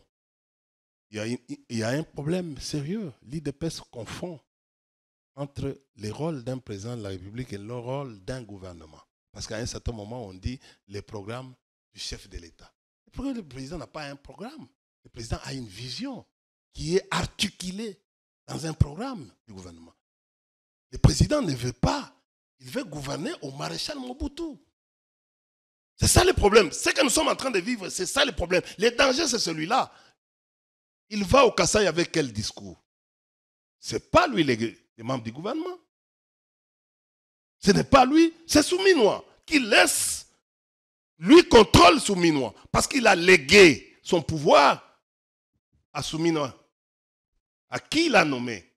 Il y a un problème sérieux. L'IDPS confond entre les rôles d'un président de la République et le rôle d'un gouvernement. Parce qu'à un certain moment, on dit les programmes du chef de l'État. Le président n'a pas un programme. Le président a une vision qui est articulée dans un programme du gouvernement. Le président ne veut pas. Il veut gouverner au maréchal Mobutu. C'est ça le problème. Ce que nous sommes en train de vivre, c'est ça le problème. Le danger, c'est celui-là. Il va au Kassai avec quel discours? Ce n'est pas lui les membres du gouvernement. Ce n'est pas lui, c'est Souminois qui laisse, lui contrôle Souminois parce qu'il a légué son pouvoir à Souminois, à qui il a nommé.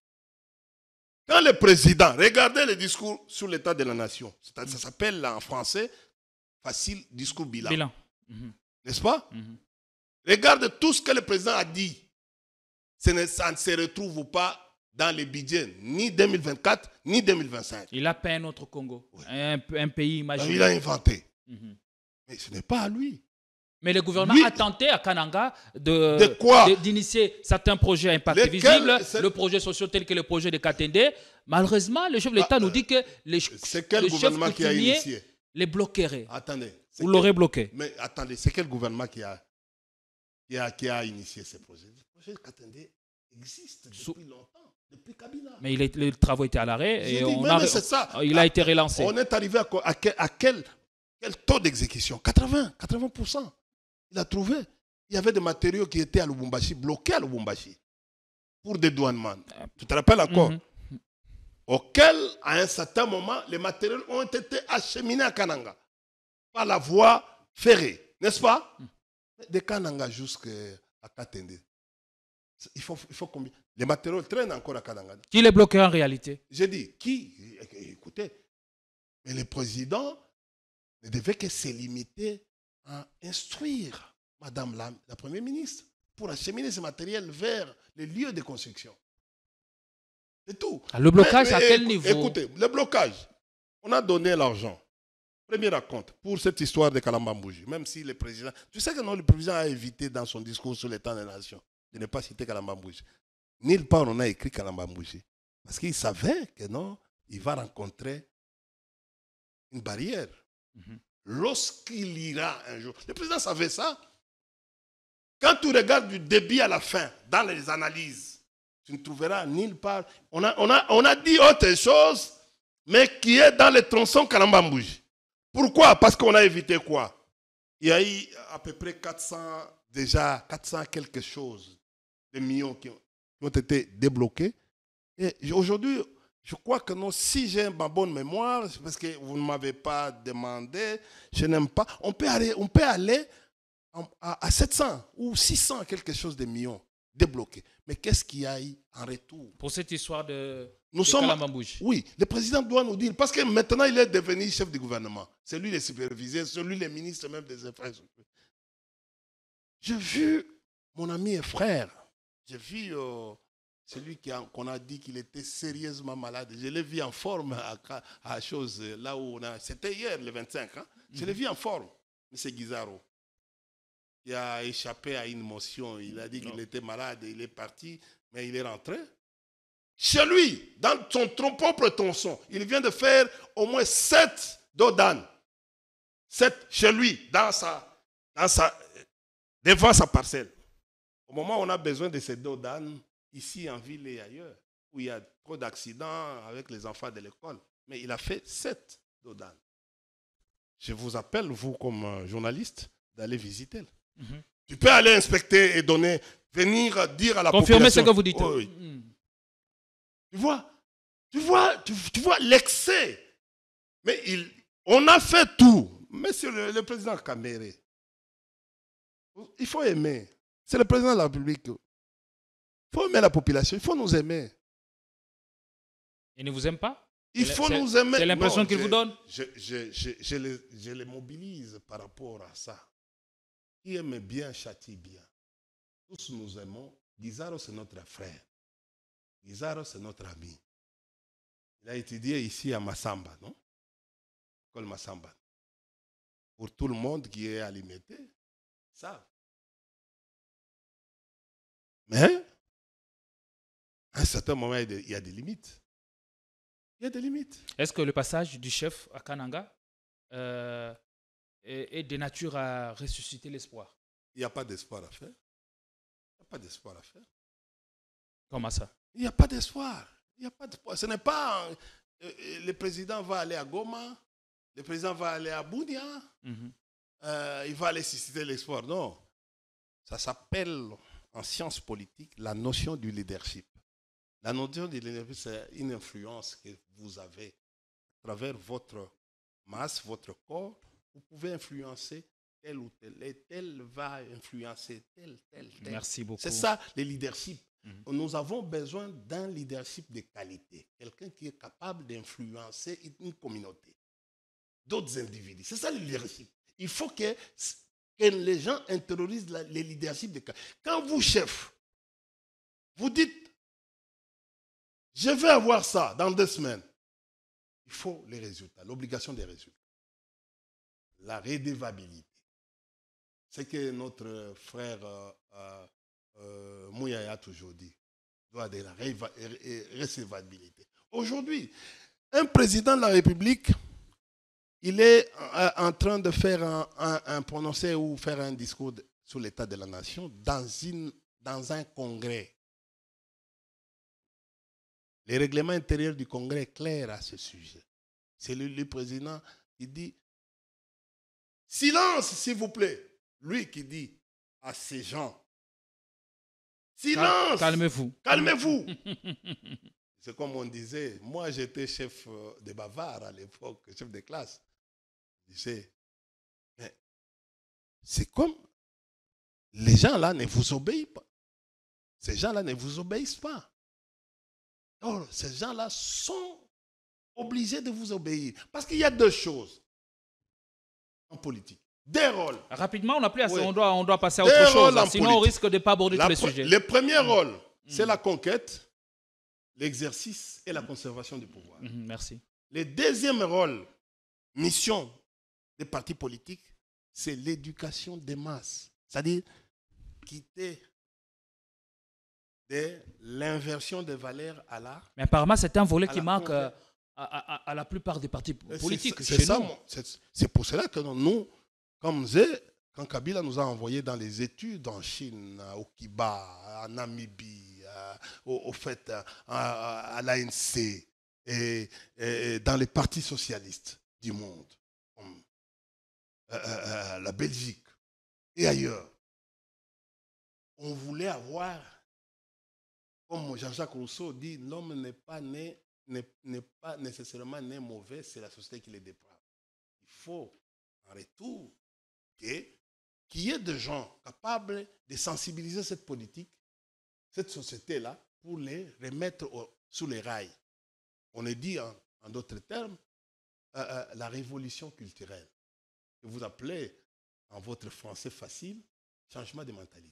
Quand le président, regardez le discours sur l'état de la nation, ça s'appelle en français, facile, discours bilan. N'est-ce pas? Regarde tout ce que le président a dit. Ça ne se retrouve pas dans les budgets, ni 2024, ni 2025. Il a peint notre Congo, oui. un pays imaginaire. Il a inventé. Mais ce n'est pas à lui. Mais le gouvernement Lui, a tenté à Kananga d'initier certains projets à impact visible, le projet social tel que le projet de Katende. Malheureusement, le chef de l'État nous dit que c'est quel gouvernement qui a initié? Les bloquerait. Attendez. Vous l'aurez bloqué. Mais attendez, c'est quel gouvernement qui a initié ces projets? Le projet de Katende existe depuis longtemps, depuis Kabila. Mais les travaux étaient à l'arrêt et il a été relancé. On est arrivé à quel taux d'exécution? 80%. Il a trouvé. Il y avait des matériaux qui étaient à Lubumbashi, bloqués à Lubumbashi, pour dédouanement. Tu te rappelles encore? Auquel, à un certain moment, les matériaux ont été acheminés à Kananga par la voie ferrée, n'est-ce pas? De Kananga jusqu'à Katende. Il faut combien? Les matériaux traînent encore à Kananga. Qui les bloquait en réalité? J'ai dit, qui? Écoutez, mais le président ne devait que se limiter à instruire Madame la Première ministre pour acheminer ce matériel vers les lieux de construction. C'est tout. Le blocage, à quel niveau? Écoutez, le blocage, on a donné l'argent. Premier raconte pour cette histoire de Kalambambouji, même si le président... Tu sais que non, le président a évité dans son discours sur l'état des nations de ne pas citer Kalambambouji. Nulle part on a écrit Kalambambouji. Parce qu'il savait que non, il va rencontrer une barrière. Lorsqu'il ira un jour... Le président savait ça. Quand tu regardes du début à la fin, dans les analyses, tu ne trouveras nulle part... On a dit autre chose, mais qui est dans les tronçons Kalambambouji. Pourquoi? Parce qu'on a évité quoi? Il y a eu à peu près 400 quelque chose de millions qui ont été débloqués. Et aujourd'hui, je crois que non, si j'ai ma bonne mémoire, c'est parce que vous ne m'avez pas demandé, je n'aime pas, on peut aller à 700 ou 600 quelque chose de millions débloqués. Mais qu'est-ce qu'il y a eu en retour? Pour cette histoire de Kalambambouji. Oui, le président doit nous dire, parce que maintenant il est devenu chef du gouvernement. C'est lui le superviseur, c'est lui le ministre même des infrastructures. J'ai vu mon ami et frère, j'ai vu celui qu'on a dit qu'il était sérieusement malade. Je l'ai vu en forme à chose, là où on a... C'était hier, le 25. Hein? Je l'ai vu en forme, M. Guizaro. Il a échappé à une motion. Il a dit qu'il était malade, il est parti, mais il est rentré. Chez lui, dans son propre tronçon, il vient de faire au moins 7 dos d'âne. 7 chez lui, devant sa parcelle. Au moment où on a besoin de ces dos d'âne, ici en ville et ailleurs, où il y a trop d'accidents avec les enfants de l'école. Mais il a fait 7 dos d'âne. Je vous appelle, vous comme journaliste, d'aller visiter. Tu peux aller inspecter et venir dire à la population. Confirmer ce que vous dites. Oh, oui. Tu vois l'excès. Mais on a fait tout. Monsieur le président Kamere, il faut aimer. C'est le président de la République. Il faut aimer la population. Il faut nous aimer. Il ne vous aime pas? Il faut nous aimer. C'est l'impression qu'il vous donne? Je les mobilise par rapport à ça. Qui aime bien, châtie bien. Tous nous aimons. Guizaro, c'est notre frère. Guizaro, c'est notre ami. Il a étudié ici à Massamba, non? École Massamba. Pour tout le monde qui est alimenté, ça. Mais, à un certain moment, il y a des limites. Il y a des limites. Est-ce que le passage du chef à Kananga est de nature à ressusciter l'espoir? Il n'y a pas d'espoir à faire. Il n'y a pas d'espoir à faire. Comment ça? Il n'y a pas d'espoir. Il n'y a pas d'espoir. Ce n'est pas... le président va aller à Goma, le président va aller à Bunia, il va aller susciter l'espoir. Non. Ça s'appelle, en sciences politiques, la notion du leadership. La notion du leadership, c'est une influence que vous avez à travers votre masse, votre corps. Vous pouvez influencer tel ou tel, et tel va influencer tel. Merci beaucoup. C'est ça, le leadership. Nous avons besoin d'un leadership de qualité. Quelqu'un qui est capable d'influencer une communauté, d'autres individus. C'est ça le leadership. Il faut que les gens intériorisent le leadership de qualité. Quand vous, chef, vous dites, je vais avoir ça dans 2 semaines, il faut les résultats, l'obligation des résultats. la redevabilité. C'est que notre frère Mouyaya a toujours dit. Il doit de la recevabilité. Aujourd'hui, un président de la République, il est en train de faire un prononcé ou faire un discours sur l'état de la nation dans un congrès. Les règlements intérieurs du congrès est clair à ce sujet. C'est le président qui dit « Silence, s'il vous plaît ». Lui qui dit à ces gens « Silence, calmez-vous ». Calmez-vous. C'est comme on disait, moi j'étais chef de bavard à l'époque, chef de classe. Je disais, mais c'est comme les gens là ne vous obéissent pas. Ces gens là ne vous obéissent pas. Or, ces gens là sont obligés de vous obéir. Parce qu'il y a deux choses en politique. Des rôles. Rapidement, on n'a plus assez, Oui. on doit passer à autre chose. Sinon, on risque de ne pas aborder tous les sujets. Le premier rôle, c'est la conquête, l'exercice et la conservation du pouvoir. Merci. Le deuxième rôle, mission des partis politiques, c'est l'éducation des masses. C'est-à-dire quitter de l'inversion des valeurs à la... Mais apparemment, c'est un volet qui la manque conquête. à la plupart des partis politiques. C'est chez ça, nous. c'est pour cela que nous, comme j'ai, quand Kabila nous a envoyés dans les études en Chine, au Kiba, en Namibie, au fait, à l'ANC, et dans les partis socialistes du monde, comme la Belgique et ailleurs, on voulait avoir, comme Jean-Jacques Rousseau dit, l'homme n'est pas nécessairement né mauvais, c'est la société qui les déprave. Il faut, en retour, qu'il y ait des gens capables de sensibiliser cette politique, cette société-là, pour les remettre sous les rails. On est dit, en d'autres termes, la révolution culturelle, que vous appelez, en votre français facile, changement de mentalité.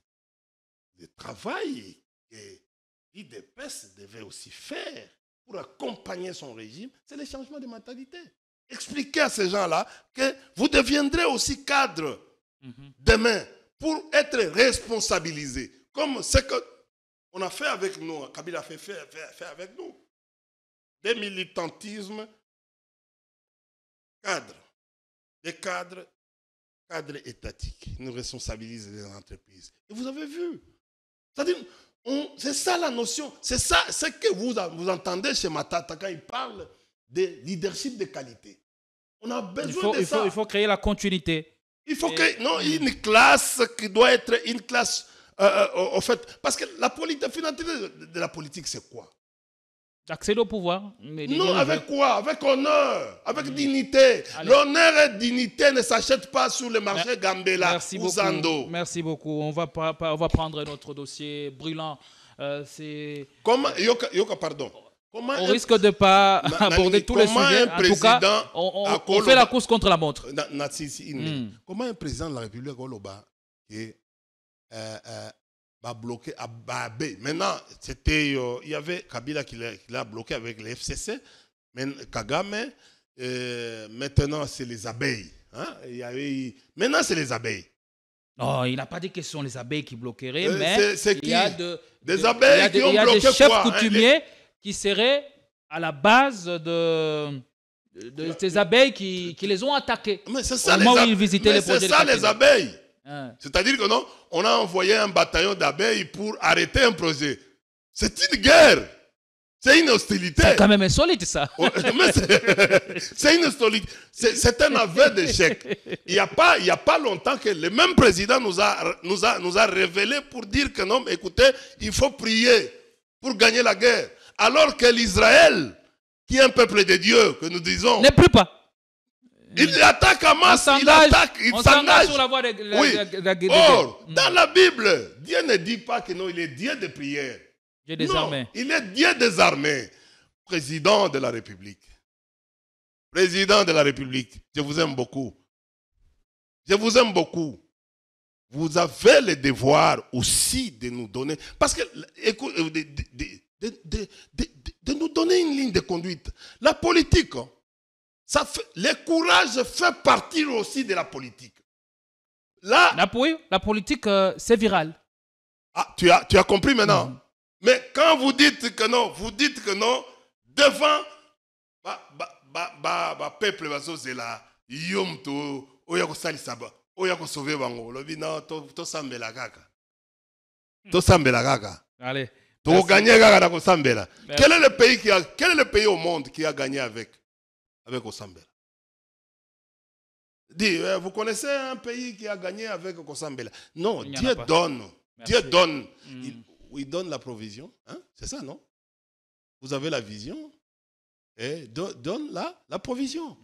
Le travail que l'IDPS devait aussi faire pour accompagner son régime, c'est le changement de mentalité. Expliquez à ces gens-là que vous deviendrez aussi cadre demain pour être responsabilisés. Comme ce qu'on a fait avec nous, Kabila a fait avec nous. Des militantismes cadres. Des cadres étatiques. Ils nous responsabilisent les entreprises. Et vous avez vu. C'est-à-dire, c'est ça la notion. C'est ça ce que vous entendez chez Matata quand il parle de leadership de qualité. On a besoin de ça. Il faut créer la continuité. Il faut créer une classe qui doit être une classe, au fait, parce que la finalité de la politique, c'est quoi? Accéder au pouvoir. Non, avec quoi? Avec honneur, avec dignité. L'honneur et la dignité ne s'achètent pas sur le marché Gambela ou Zando. Merci beaucoup. On va prendre notre dossier brûlant. Comment, pardon. On risque de ne pas aborder tous les sujets. En tout cas, on fait la course contre la montre. Comment un président de la République va bloquer à Babé? Maintenant, il y avait Kabila qui l'a bloqué avec les FCC, mais Kagame, maintenant c'est les abeilles. Hein? Maintenant c'est les abeilles. Non, il n'a pas dit que ce sont les abeilles qui bloqueraient, mais il y a des abeilles qui ont bloqué quoi? Il y a des chefs coutumiers qui seraient à la base de ces abeilles qui les ont attaquées. Mais c'est ça, au moment où ils visitaient les projets. C'est ça les abeilles. Hein. C'est-à-dire que non, on a envoyé un bataillon d'abeilles pour arrêter un projet. C'est une guerre. C'est une hostilité. C'est quand même insolite, ça. C'est une hostilité. C'est un aveu d'échec. Il n'y a pas longtemps que le même président nous a révélé pour dire que non, écoutez, il faut prier pour gagner la guerre. Alors que l'Israël, qui est un peuple de Dieu, que nous disons, n'est plus pas. Il attaque à masse, il s'engage sur la voie de la guerre. Or, dans la Bible, Dieu ne dit pas que non, il est Dieu de prière. Dieu des armées. Il est Dieu des armées. Président de la République. Président de la République, je vous aime beaucoup. Je vous aime beaucoup. Vous avez le devoir aussi de nous donner, parce que, écoute, de nous donner une ligne de conduite. La politique, le courage fait partie aussi de la politique. Là, la politique, c'est viral. Ah, tu as compris maintenant. Mais quand vous dites que non, devant peuple c'est la yom to oyako salisaba, oyako sauver bango. Lobi non, to sambela kaka. To sambela kaka. Allez. To gagner kaka na ko sambela. Quel est le pays au monde qui a gagné avec Osambela? Dis, vous connaissez un pays qui a gagné avec Osambela? Non, Dieu donne. Dieu donne. Il donne la provision. Hein? C'est ça, non? Vous avez la vision et donne la provision.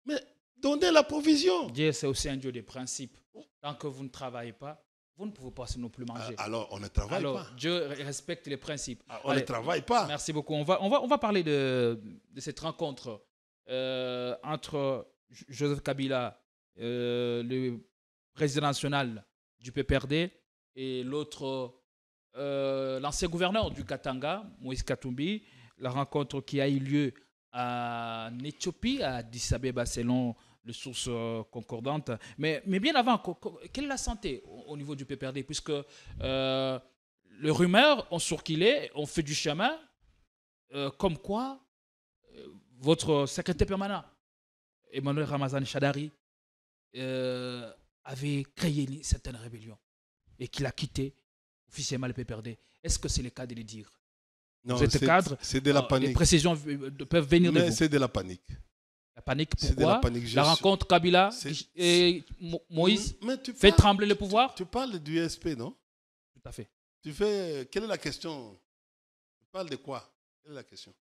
Mais donnez la provision. Dieu, c'est aussi un Dieu de principe. Tant que vous ne travaillez pas, vous ne pouvez pas non plus manger. Alors, on ne travaille pas. Dieu respecte les principes. On ne travaille pas. Merci beaucoup. On va parler de cette rencontre entre Joseph Kabila, le président national du PPRD, et l'autre, l'ancien gouverneur du Katanga, Moïse Katumbi. La rencontre qui a eu lieu en Éthiopie, à Addis Abeba, selon les sources concordantes. Mais bien avant, quelle est la santé au niveau du PPRD? Puisque les rumeurs ont circulé, ont fait du chemin, comme quoi votre secrétaire permanent, Emmanuel Ramazani Shadari, avait créé une certaine rébellion et qu'il a quitté officiellement le PPRD. Est-ce que c'est le cas de le dire? Non, c'est de la panique. Les précisions peuvent venir de vous. C'est de la panique. La panique, pourquoi? La rencontre Kabila et Moïse fait trembler le pouvoir? Tu parles du SP, non? Tout à fait. Quelle est la question? Tu parles de quoi? Quelle est la question?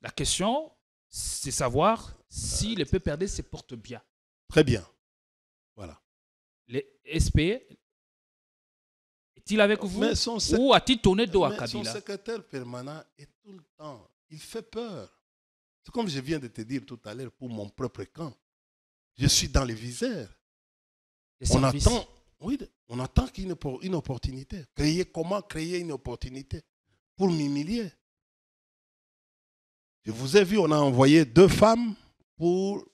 La question, c'est savoir si le PPRD se porte bien. Très bien. Voilà. Les SP, est-il avec vous ou a-t-il tourné dos à Kabila? Son secrétaire permanent est tout le temps. Il fait peur. C'est comme je viens de te dire tout à l'heure pour mon propre camp. Je suis dans les viseurs. On attend qu'il y ait une opportunité. Comment créer une opportunité pour m'humilier? Je vous ai vu, on a envoyé 2 femmes pour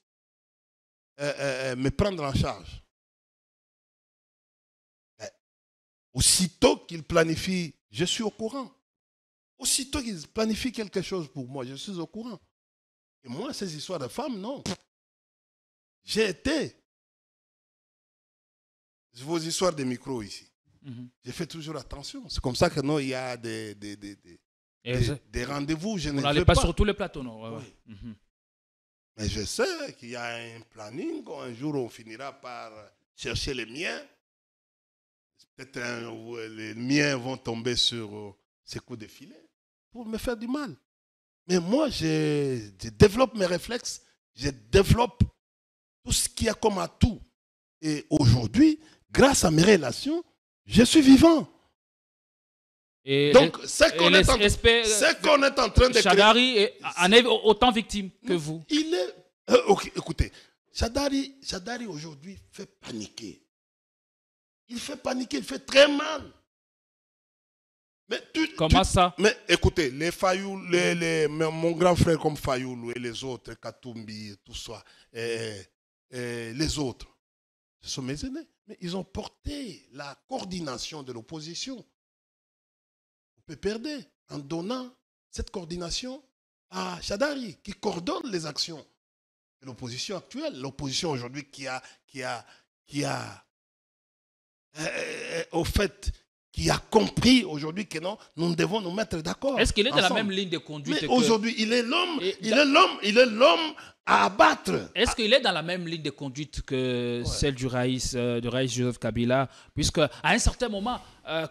me prendre en charge. Aussitôt qu'ils planifient, je suis au courant. Aussitôt qu'ils planifient quelque chose pour moi, je suis au courant. Et moi, ces histoires de femmes, non. J'ai été. Vos histoires de micro ici. J'ai fait toujours attention. C'est comme ça que non, il y a des rendez-vous. Je ne vais pas sur tous les plateaux, non. Oui. Mais je sais qu'il y a un planning. Un jour, on finira par chercher les miens. Peut-être les miens vont tomber sur ces coups de filet pour me faire du mal. Mais moi, je développe mes réflexes, je développe tout ce qu'il y a comme atout. Et aujourd'hui, grâce à mes relations, je suis vivant. Et donc, ce qu'on est en train de Shadari en est autant victime que vous. Il est... écoutez, Shadari aujourd'hui fait paniquer. Il fait paniquer, il fait très mal. Mais comment ça? Mais écoutez, les Fayoulou, mon grand frère comme Fayoulou et les autres, Katumbi, tout ça, les autres, ce sont mes aînés. Mais ils ont porté la coordination de l'opposition au PPRD en donnant cette coordination à Shadari, qui coordonne les actions de l'opposition actuelle. L'opposition aujourd'hui qui a compris aujourd'hui que non, nous devons nous mettre d'accord. Est-ce qu'il est dans la même ligne de conduite? Mais aujourd'hui, il est l'homme à abattre. Est-ce qu'il est dans la même ligne de conduite que celle du raïs Joseph Kabila? Puisque à un certain moment,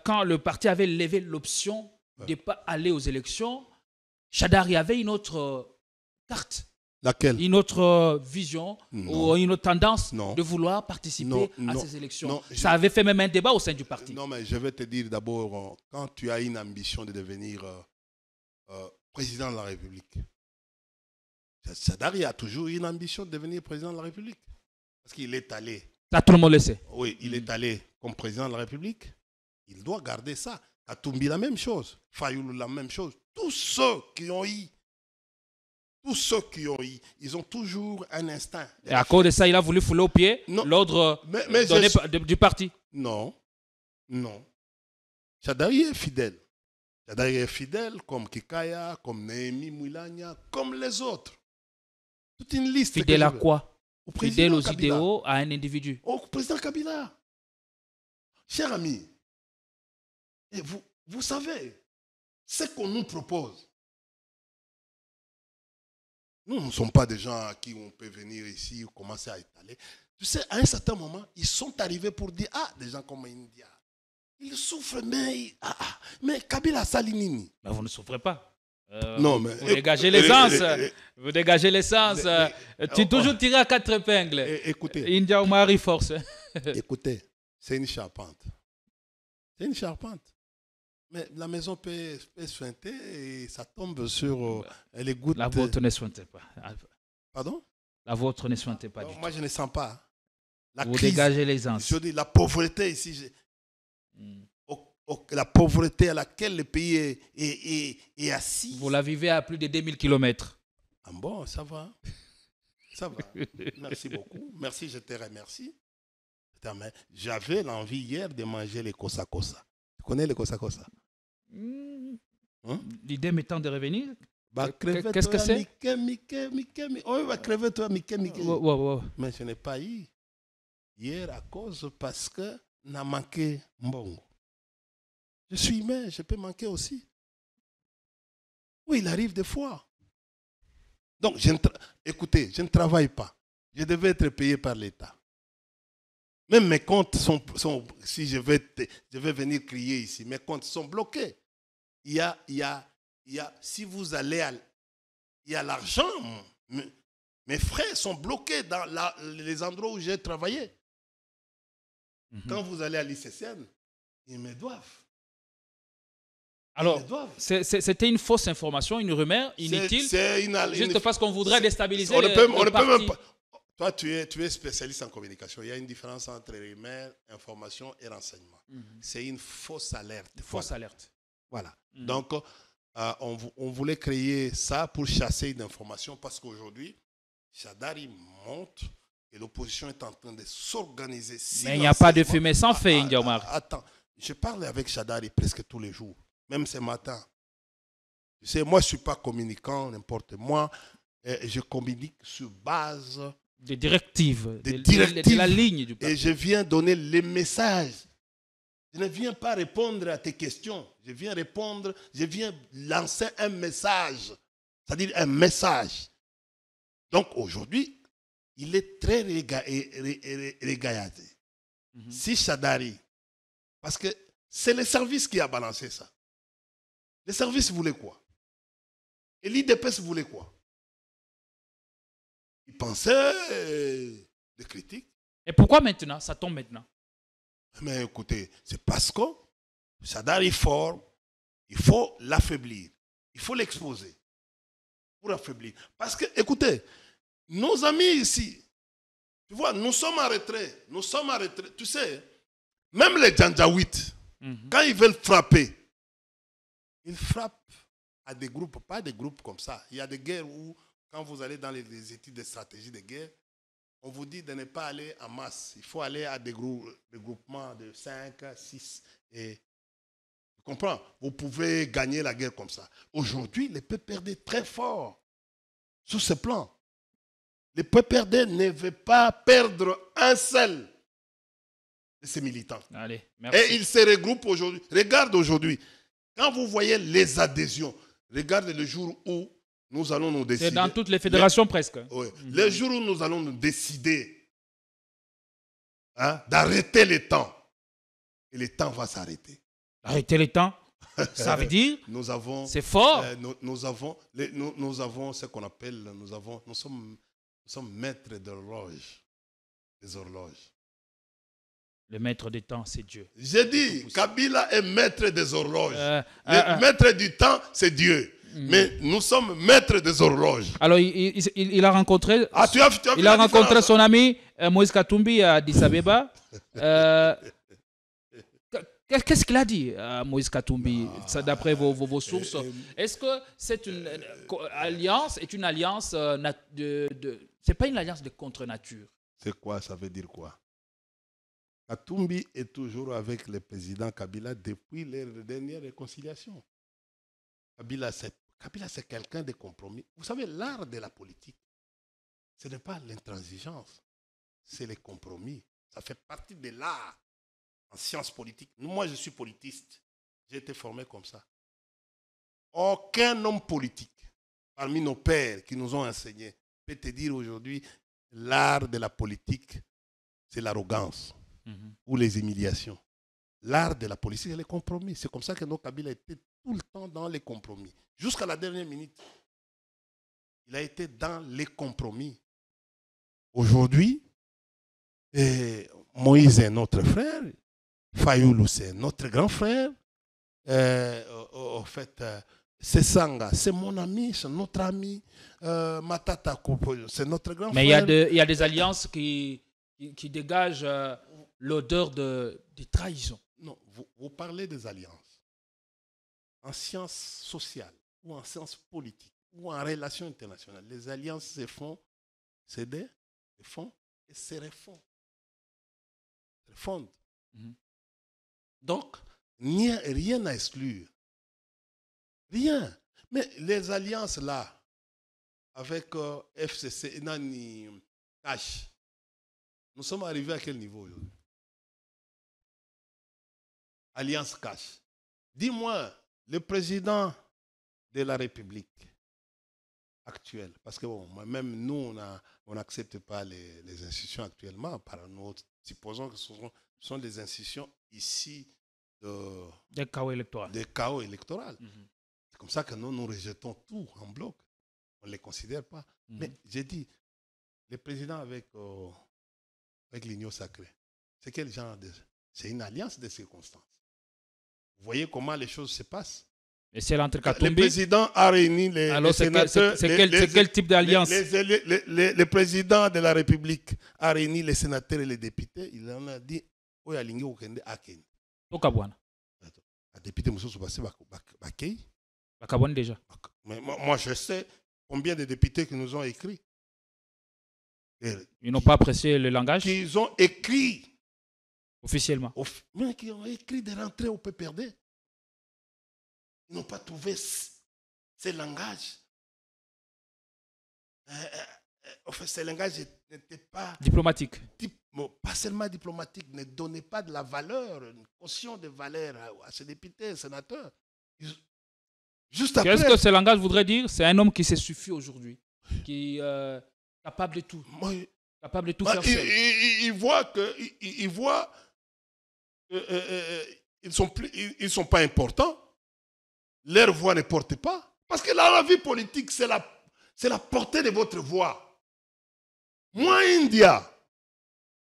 quand le parti avait levé l'option de ne pas aller aux élections, Shadari avait une autre carte. Laquelle? Une autre vision ou une autre tendance de vouloir participer à ces élections. Ça avait fait même un débat au sein du parti. Non, mais je vais te dire d'abord, quand tu as une ambition de devenir président de la République, Shadari a toujours eu une ambition de devenir président de la République. Parce qu'il est allé. Ça, tout le monde le sait. Oui, il est allé comme président de la République. Il doit garder ça. Katumbi, la même chose. Fayoulou, la même chose. Tous ceux qui ont eu tous ceux qui ont eu, ils ont toujours un instinct. Et à cause de ça, il a voulu fouler au pied l'ordre du parti. Non, non. Shadari est fidèle. Shadari est fidèle comme Kikaya, comme Néhémie Mouilania, comme les autres. Toute une liste. Fidèle à quoi? Fidèle aux Kabila. idéaux, à un individu. Au président Kabila. Cher ami, et vous savez ce qu'on nous propose. Nous ne sommes pas des gens à qui on peut venir ici ou commencer à étaler. Tu sais, à un certain moment, ils sont arrivés pour dire, des gens comme India, ils souffrent, mais Kabila Salinini. Mais vous ne souffrez pas. Non, mais, vous dégagez l'essence. Vous dégagez l'essence. Tu toujours tiré à 4 épingles. Écoutez. India Omari force. Écoutez, c'est une charpente. C'est une charpente. Mais la maison peut suinter et ça tombe sur les gouttes. La vôtre ne sointez pas. Pardon? La vôtre ne sointez pas. Moi, je ne sens pas. Vous dégagez l'essence. Je dis la pauvreté ici. La pauvreté à laquelle le pays est assis. Vous la vivez à plus de 2000 km. Ah bon, ça va. Ça va. Merci beaucoup. Merci, je te remercie. J'avais l'envie hier de manger les kosa kosa. Tu connais les kosa kosa? L'idée m'étant de revenir. Qu'est-ce que c'est? Oh, il va crever toi, Mickey. Ouais. Mais je n'ai pas eu hier à cause parce que n'a manqué mbongo. Je suis humain, je peux manquer aussi. Oui, il arrive des fois. Donc, écoutez, je ne travaille pas. Je devais être payé par l'État. Même mes comptes sont si je vais venir crier ici, mes comptes sont bloqués. Il y a, si vous allez il y a l'argent. Mes frais sont bloqués dans les endroits où j'ai travaillé. Quand vous allez à l'ICCN, ils me doivent. Alors, c'était une fausse information, une rumeur inutile, juste parce qu'on voudrait déstabiliser le parti. Toi, tu es spécialiste en communication. Il y a une différence entre rumeur, information et renseignement. C'est une fausse alerte. Fausse alerte. Voilà. Donc, on voulait créer ça pour chasser une information parce qu'aujourd'hui, Shadari monte et l'opposition est en train de s'organiser. Mais il n'y a pas de fumée sans feu, India Omar. Attends, je parle avec Shadari presque tous les jours. Même ce matin. Tu sais, moi, je ne suis pas communicant, n'importe moi. Je communique sur base des directives, de la ligne du parti. Et je viens donner les messages. Je ne viens pas répondre à tes questions. Je viens lancer un message. C'est-à-dire un message. Donc, aujourd'hui, il est très régaillé. Si Shadari, parce que c'est le service qui a balancé ça. Les services voulaient quoi? Et l'IDPS voulait quoi? Ils pensaient des critiques. Et pourquoi maintenant? Ça tombe maintenant. Mais écoutez, c'est parce que Shadari est fort, il faut l'affaiblir. Il faut l'exposer pour affaiblir. Parce que, écoutez, nos amis ici, tu vois, nous sommes en retrait. Tu sais, même les Janjaouites, quand ils veulent frapper, ils frappent à des groupes, pas des groupes comme ça. Il y a des guerres où, quand vous allez dans les études de stratégie de guerre, on vous dit de ne pas aller en masse. Il faut aller à des groupements de 5, 6. Et tu comprends? Vous pouvez gagner la guerre comme ça. Aujourd'hui, les PPRD est très fort sur ce plan. Les PPRD ne veulent pas perdre un seul de ces militants. Allez, merci. Et ils se regroupent aujourd'hui. Regarde aujourd'hui. Quand vous voyez les adhésions, regardez le jour où nous allons nous décider. C'est dans toutes les fédérations presque. Oui. Le jour où nous allons nous décider d'arrêter le temps. Et le temps va s'arrêter. Arrêter le temps? Ça veut dire? C'est fort. Nous avons ce qu'on appelle, nous sommes maîtres d'horloge. Des horloges. Le maître du temps, c'est Dieu. J'ai dit, Kabila est maître des horloges. Le maître du temps, c'est Dieu. Mais nous sommes maîtres des horloges. Alors, il a rencontré, il a rencontré son ami Moïse Katumbi à Addis Abeba. Qu'est-ce qu'il a dit, Moïse Katumbi, d'après vos sources? Est-ce que c'est une alliance, est une alliance c'est pas une alliance de contre-nature? C'est quoi? Ça veut dire quoi? Katumbi est toujours avec le président Kabila depuis les dernières réconciliations. Kabila, c'est quelqu'un de compromis. Vous savez, l'art de la politique, ce n'est pas l'intransigeance, c'est les compromis. Ça fait partie de l'art en sciences politiques. Moi, je suis politiste. J'ai été formé comme ça. Aucun homme politique, parmi nos pères qui nous ont enseigné, peut te dire aujourd'hui, l'art de la politique, c'est l'arrogance ou les humiliations. L'art de la politique, c'est les compromis. C'est comme ça que nos Kabila étaient tout le temps dans les compromis. Jusqu'à la dernière minute, il a été dans les compromis. Aujourd'hui, Moïse est notre frère, Fayoulou c'est notre grand frère, en fait, Sesanga c'est mon ami, c'est notre ami, Matata Koupo c'est notre grand frère. Mais il y a des alliances qui dégagent l'odeur de trahison. Non, vous parlez des alliances. En sciences sociales, ou en sciences politiques, ou en relations internationales, les alliances se font, se font et se refont. Se refondent. Donc, rien à exclure. Rien. Mais les alliances là, avec FCC, Nani, H, nous sommes arrivés à quel niveau aujourd'hui? Alliance Cash. Dis-moi, le président de la République actuelle, parce que bon, même nous, on n'accepte pas les institutions actuellement, supposons que ce sont des institutions ici des chaos électoraux. C'est comme ça que nous rejetons tout en bloc. On ne les considère pas. Mais j'ai dit, le président avec l'Union sacrée, c'est quel genre de... C'est une alliance de circonstances. Vous voyez comment les choses se passent. Et c'est l'entre Katumbi. Le président a réuni les sénateurs. C'est quel type d'alliance? Le président de la République a réuni les sénateurs et les députés. Il en a dit, oui, aligné au Kende Aken. Au Kabouana. Les députés sont passés à Kei. À Kabouana déjà. Mais moi, je sais combien de députés qui nous ont écrit. Ils n'ont pas apprécié le langage? Ils ont écrit. Officiellement. Mais qui ont écrit de rentrer au PPRD. Ils n'ont pas trouvé ces langages. En fait, ces langages n'étaient pas... diplomatiques. Pas seulement diplomatiques, ne donnaient pas de la valeur, une caution de valeur à ces députés, sénateurs. Juste après... Qu'est-ce que ce langage voudrait dire? C'est un homme qui s'est suffi aujourd'hui, qui est capable de tout. Capable de tout faire seul. Il voit ils ne sont pas importants. Leur voix ne porte pas. Parce que la vie politique, c'est la portée de votre voix. Moi, India,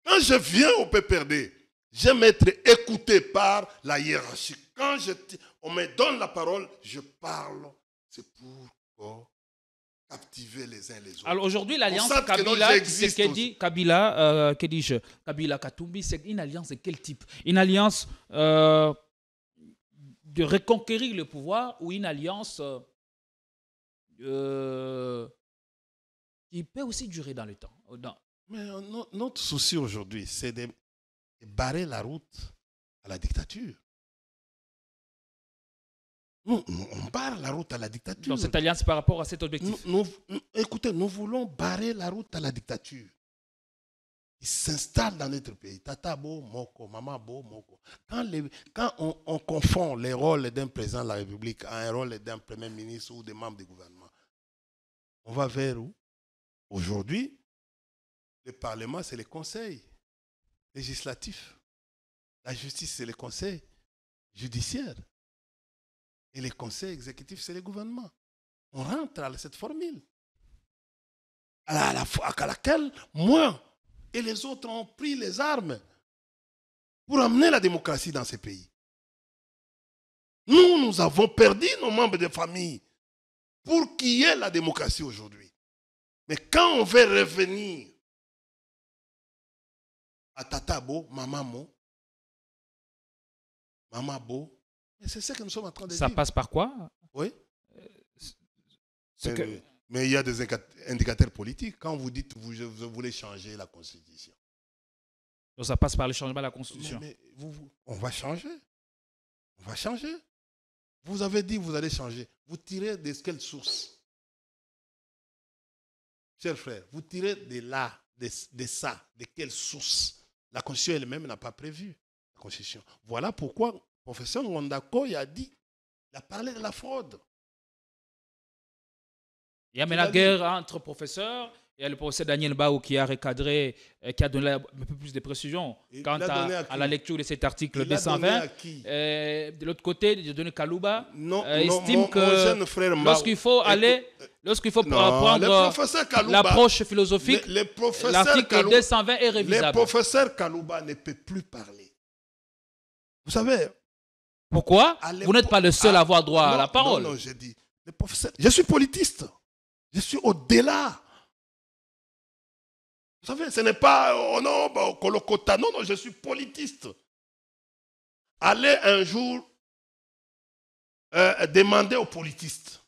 quand je viens au PPRD, j'aime être écouté par la hiérarchie. Quand on me donne la parole, je parle. C'est pour captiver les uns les autres. Alors aujourd'hui, l'alliance Kabila, Kabila Katumbi, c'est une alliance de quel type? Une alliance de reconquérir le pouvoir ou une alliance qui peut aussi durer dans le temps? Mais notre souci aujourd'hui, c'est de barrer la route à la dictature. On barre la route à la dictature. Donc cette alliance par rapport à cet objectif? Écoutez, nous voulons barrer la route à la dictature. Ils s'installent dans notre pays. Tata Bo, Moko, Maman Bo, Moko. Quand on confond les rôles d'un président de la République à un rôle d'un premier ministre ou des membres du gouvernement, on va vers où? Aujourd'hui, le Parlement, c'est le conseil législatif. La justice, c'est le conseil judiciaire. Et les conseils exécutifs, c'est le gouvernement. On rentre à cette formule à laquelle moi et les autres ont pris les armes pour amener la démocratie dans ces pays. Nous avons perdu nos membres de famille pour qu'il y ait la démocratie aujourd'hui. Mais quand on veut revenir à Tatabo, Mamamo, Mamabo. Mais c'est ce que nous sommes en train de Ça vivre. passe par quoi? Oui. Que... Mais il y a des indicateurs politiques. Quand vous dites que vous voulez changer la Constitution. Donc ça passe par le changement de la Constitution. Mais on va changer. On va changer. Vous avez dit que vous allez changer. Vous tirez de quelle source? Chers frères, vous tirez de là, de ça, de quelle source? La Constitution elle-même n'a pas prévu la Constitution. Voilà pourquoi le professeur Ngondako a dit, il a parlé de la fraude. Il y a maintenant guerre entre professeurs. Il y a le professeur Daniel Baou qui a recadré, qui a donné un peu plus de précisions quant à la lecture de cet article 220. De l'autre côté, il a donné Kalouba. Estime que lorsqu'il faut aller, prendre l'approche philosophique, l'article 220 est révisable. Le professeur Kalouba ne peut plus parler. Vous savez. Pourquoi? Vous n'êtes pas le seul à avoir droit à la parole. Non, j'ai dit. Le professeur, je suis politiste. Je suis au-delà. Vous savez, ce n'est pas Kolokota. Non, je suis politiste. Allez un jour demander aux politistes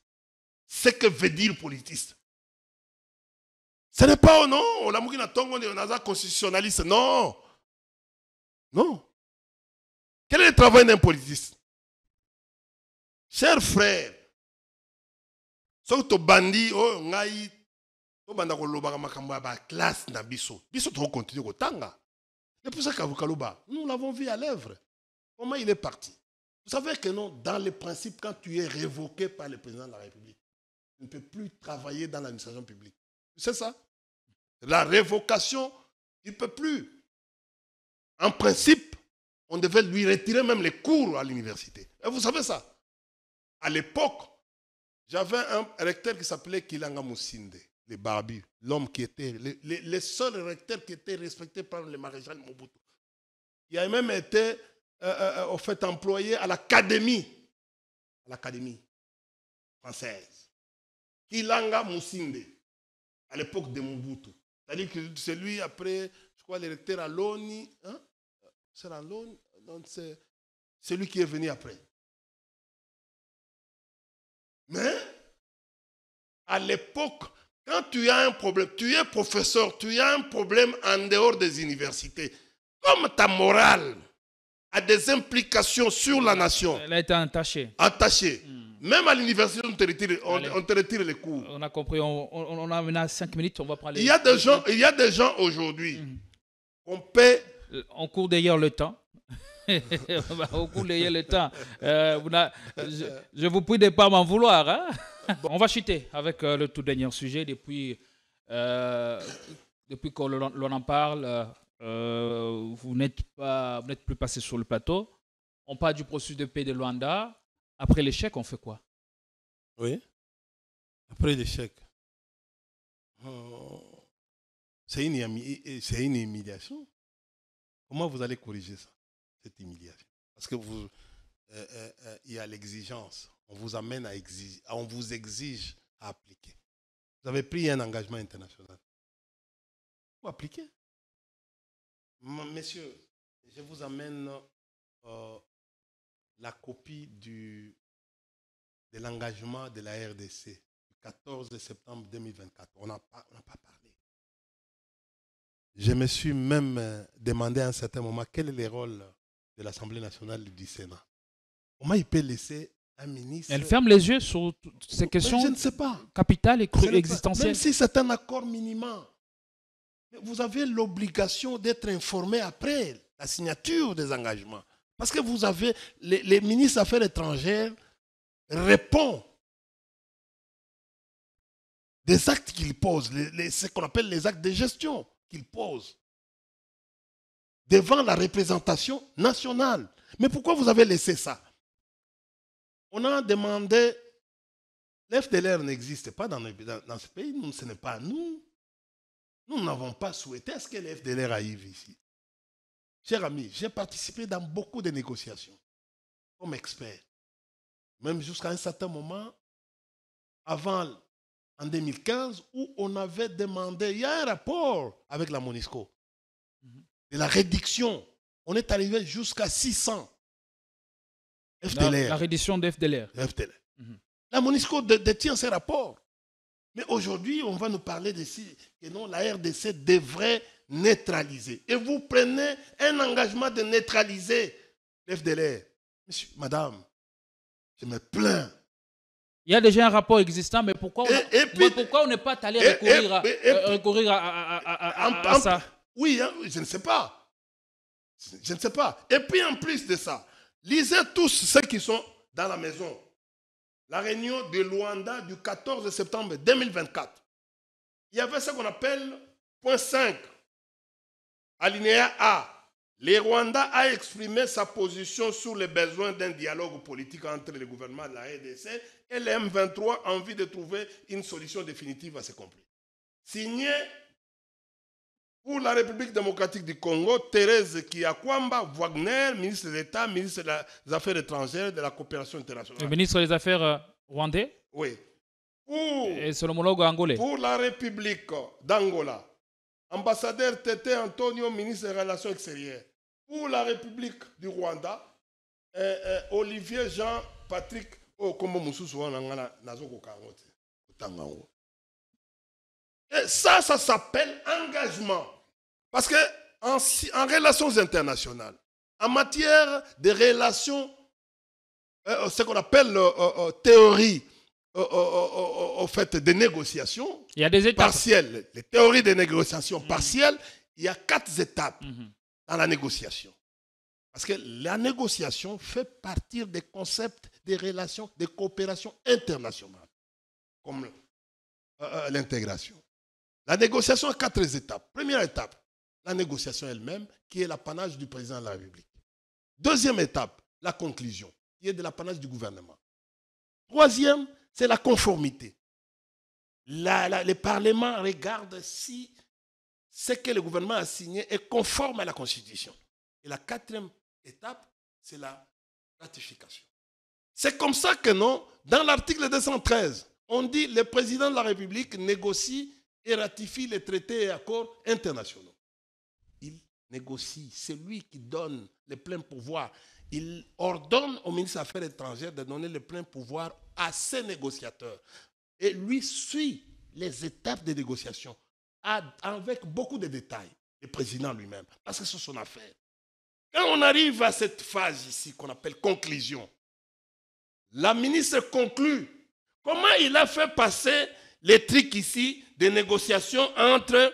ce que veut dire politiste. Ce n'est pas non, la moukina tongo de naza constitutionnaliste. Non. Non. Quel est le travail d'un politiste? Chers frères, surtout bandi, oh, ngai, banda ko loba makambo ba classe na biso. Biso to continuer ko tanga. C'est pour ça qu'Avukaloba, nous l'avons vu à l'œuvre. Comment il est parti? Vous savez que non, dans les principes, quand tu es révoqué par le président de la République, tu ne peux plus travailler dans l'administration publique. C'est ça? La révocation, il ne peut plus. En principe, on devait lui retirer même les cours à l'université. Et vous savez ça? À l'époque, j'avais un recteur qui s'appelait Kilanga Moussinde, le barbu, l'homme qui était, le seul recteur qui était respecté par le maréchal Mobutu. Il a même été au fait employé à l'académie française. Kilanga Moussinde, à l'époque de Mobutu. C'est-à-dire que c'est lui après, je crois, le recteur à l'ONI, hein? C'est à l'ONI, c'est lui qui est venu après. Mais, à l'époque, quand tu as un problème, tu es professeur, tu as un problème en dehors des universités, comme ta morale a des implications sur la nation. Elle a été entachée. Même à l'université, on te retire les cours. On a compris, on a maintenant 5 minutes, on va prendre les... Il y a des gens aujourd'hui qu'on paie... On court d'ailleurs le temps. Au cours de le temps. Je vous prie de ne pas m'en vouloir. Hein? On va chuter avec le tout dernier sujet. Depuis qu'on l'on en parle, vous n'êtes plus passé sur le plateau. On parle du processus de paix de Luanda. Après l'échec, on fait quoi? Oui. Après l'échec, c'est une humiliation. Comment vous allez corriger ça? Cette humiliation. Parce que il y a l'exigence. On vous amène à exiger, on vous exige à appliquer. Vous avez pris un engagement international. Vous appliquez. Messieurs, je vous amène la copie de l'engagement de la RDC du 14 septembre 2024. On n'a pas parlé. Je me suis même demandé à un certain moment quel est le rôle de l'Assemblée nationale du Sénat. Comment il peut laisser un ministre... Elle ferme les yeux sur ces questions je ne sais pas. Capitales et existentielles. Même si c'est un accord minimum, vous avez l'obligation d'être informé après la signature des engagements. Parce que vous avez... Les ministres des Affaires étrangères répondent des actes qu'ils posent, ce qu'on appelle les actes de gestion qu'ils posent devant la représentation nationale. Mais pourquoi vous avez laissé ça? On a demandé, l'FDLR n'existe pas dans ce pays, nous, ce n'est pas nous. Nous n'avons pas souhaité à ce que l'FDLR arrive ici. Chers amis, j'ai participé dans beaucoup de négociations comme expert. Même jusqu'à un certain moment, avant, en 2015, où on avait demandé, il y a un rapport avec la MONUSCO, de la réduction. On est arrivé jusqu'à 600 FDLR. La reddition de FDLR. FDLR. La MONUSCO détient ces rapports. Mais aujourd'hui, on va nous parler de si que non, la RDC devrait neutraliser. Et vous prenez un engagement de neutraliser l'FDLR. Monsieur, madame, je me plains. Il y a déjà un rapport existant, mais pourquoi on n'est pas allé recourir à ça? Oui, hein, je ne sais pas. Je ne sais pas. Et puis en plus de ça, lisez tous ceux qui sont dans la maison. La réunion de Luanda du 14 septembre 2024. Il y avait ce qu'on appelle point 5, alinéa A. Le Rwanda a exprimé sa position sur les besoins d'un dialogue politique entre le gouvernement de la RDC et le M23 en vue de trouver une solution définitive à ce conflit. Signé pour la République démocratique du Congo, Thérèse Kiakwamba Wagner, ministre d'État, ministre des Affaires étrangères et de la coopération internationale. Le ministre des Affaires rwandais? Oui. Et c'est l'homologue angolais. Pour la République d'Angola, ambassadeur Tété Antonio, ministre des Relations extérieures. Pour la République du Rwanda, Olivier Jean-Patrick et ça s'appelle engagement. Parce que en relations internationales, en matière de relations, ce qu'on appelle théorie au fait des négociations, il y a des étapes partielles. Les théories des négociations partielles, il y a 4 étapes dans la négociation. Parce que la négociation fait partie des concepts des relations de coopération internationale, comme l'intégration. La négociation a 4 étapes. Première étape, la négociation elle-même, qui est l'apanage du président de la République. Deuxième étape, la conclusion, qui est de l'apanage du gouvernement. Troisième, c'est la conformité. Le Parlement regarde si ce que le gouvernement a signé est conforme à la Constitution. Et la 4e étape, c'est la ratification. C'est comme ça que non, dans l'article 213, on dit que le président de la République négocie et ratifie les traités et accords internationaux. Il négocie, c'est lui qui donne le plein pouvoir. Il ordonne au ministre des Affaires étrangères de donner le plein pouvoir à ses négociateurs. Et lui suit les étapes de négociation avec beaucoup de détails, le président lui-même, parce que c'est son affaire. Quand on arrive à cette phase ici qu'on appelle conclusion, la ministre conclut. Comment il a fait passer les trucs ici des négociations entre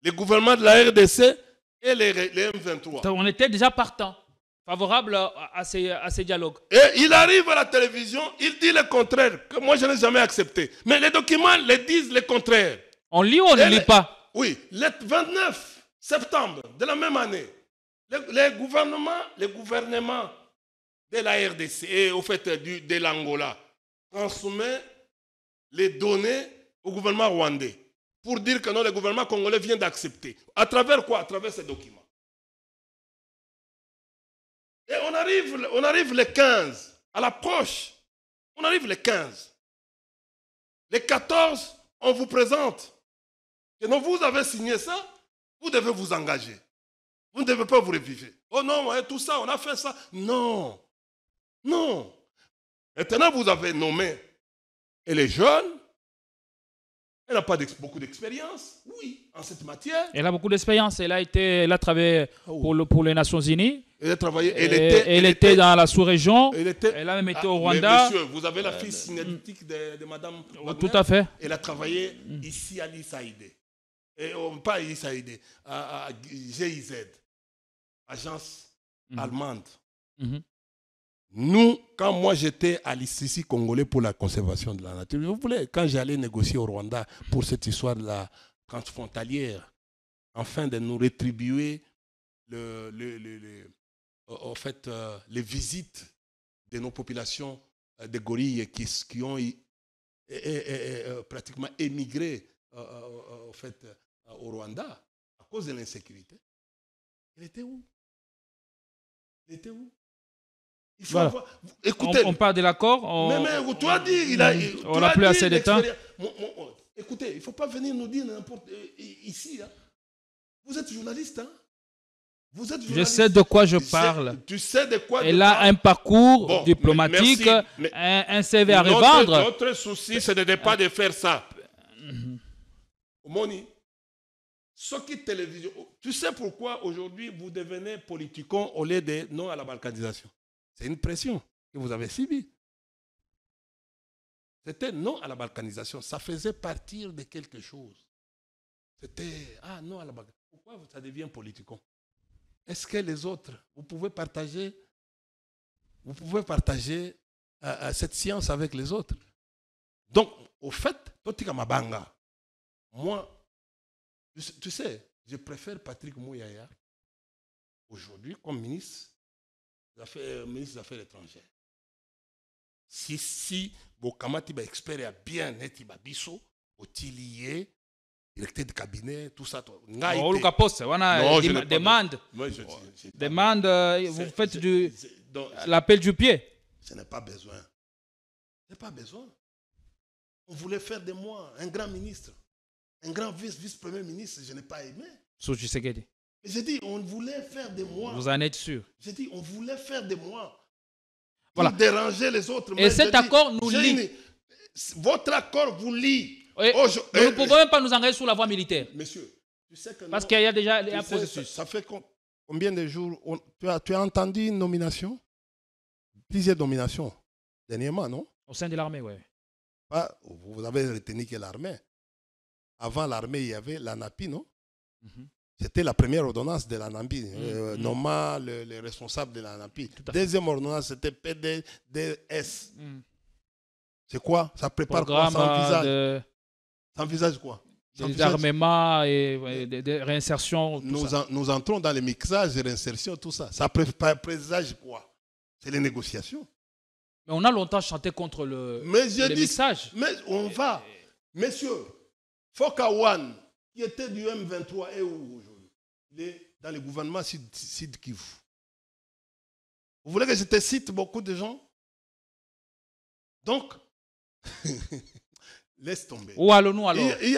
le gouvernement de la RDC et les M23? On était déjà partant, favorable à ces dialogues. Et il arrive à la télévision, il dit le contraire, que moi je n'ai jamais accepté. Mais les documents le disent le contraire. On lit ou on ne lit pas? Oui, le 29 septembre de la même année, le gouvernement de la RDC et au fait de l'Angola transmet les données au gouvernement rwandais pour dire que non, le gouvernement congolais vient d'accepter. À travers quoi? À travers ces documents. Et on arrive le 15, à l'approche. On arrive le 15. Le 14, on vous présente que non, vous avez signé ça, vous devez vous engager. Vous ne devez pas vous réviver. Oh non, tout ça, on a fait ça. Non. Non. Maintenant, vous avez nommé. Et les jeunes, elle n'a pas beaucoup d'expérience, oui, en cette matière. Elle a beaucoup d'expérience. Elle a travaillé pour les Nations Unies. Elle a travaillé. Elle était dans la sous-région. Elle a même été au Rwanda. Monsieur, vous avez la fille signalétique de Madame Wagner. Tout à fait. Elle a travaillé ici à l'ISAID. Pas à l'ISAID, à GIZ, agence allemande. Nous, quand moi j'étais à l'Institut congolais pour la conservation de la nature, vous voulez, quand j'allais négocier au Rwanda pour cette histoire de la transfrontalière, afin de nous rétribuer les visites de nos populations de gorilles qui ont pratiquement émigré au Rwanda à cause de l'insécurité. Elle était où? Elle était où? Voilà. Écoutez, on part de l'accord. Mais tu as dit, on n'a plus assez de temps. Écoutez, il ne faut pas venir nous dire n'importe ici. Hein. Vous êtes journaliste. Hein? Vous êtes Je journaliste. sais de quoi je parle. Tu sais de quoi Elle a un parcours Bon, diplomatique, merci, mais un CV à revendre. Notre souci, ce n'était pas de faire ça. Moni, ce qui télévision. Tu sais pourquoi aujourd'hui vous devenez politicon au lieu de non à la balkanisation? C'est une pression que vous avez subie. C'était non à la balkanisation. Ça faisait partir de quelque chose. C'était non à la balkanisation. Pourquoi ça devient politicon? Est-ce que les autres, vous pouvez partager cette science avec les autres? Donc, au fait, Totika Mabanga, moi, tu sais, je préfère Patrick Mouyaya aujourd'hui comme ministre des Affaires étrangères. Si Bokamati ba expert a bien été biso, otilié, directeur de cabinet, tout ça. Oh, Lucas Poste, on a demande. Demande, vous faites l'appel du pied. Ce n'est pas besoin. Ce n'est pas besoin. On voulait faire de moi un grand ministre, un grand vice-premier ministre, je n'ai pas aimé. Souchi Sekedi. J'ai dit, on voulait faire de moi. Vous en êtes sûr? J'ai dit, on voulait faire de moi. Voilà. Pour déranger les autres. Et cet accord nous lie. Votre accord vous lie. Nous ne pouvons même pas nous engager sur la voie militaire. Monsieur, tu sais que parce qu'il y a déjà un processus. Ça fait combien de jours tu as entendu une nomination? Plusieurs nominations. Dernièrement, non? Au sein de l'armée, oui. Vous avez retenu que l'armée. Avant l'armée, il y avait l'ANAPI, non? C'était la première ordonnance de l'ANAPI, nommant le responsable de l'ANAPI. Deuxième ordonnance, c'était PDDS. C'est quoi? Ça prépare quoi? Ça envisage quoi? Des armements et des réinsertions. Nous entrons dans les mixages, les réinsertions, tout ça. Ça présage quoi? C'est les négociations. Mais on a longtemps chanté contre le mixage. Mais on va. Messieurs, Fokawan, qui était du M23, est où aujourd'hui? Il est dans le gouvernement Sud Kivu. Vous voulez que je te cite beaucoup de gens? Donc, laisse tomber. Où allons-nous alors? Il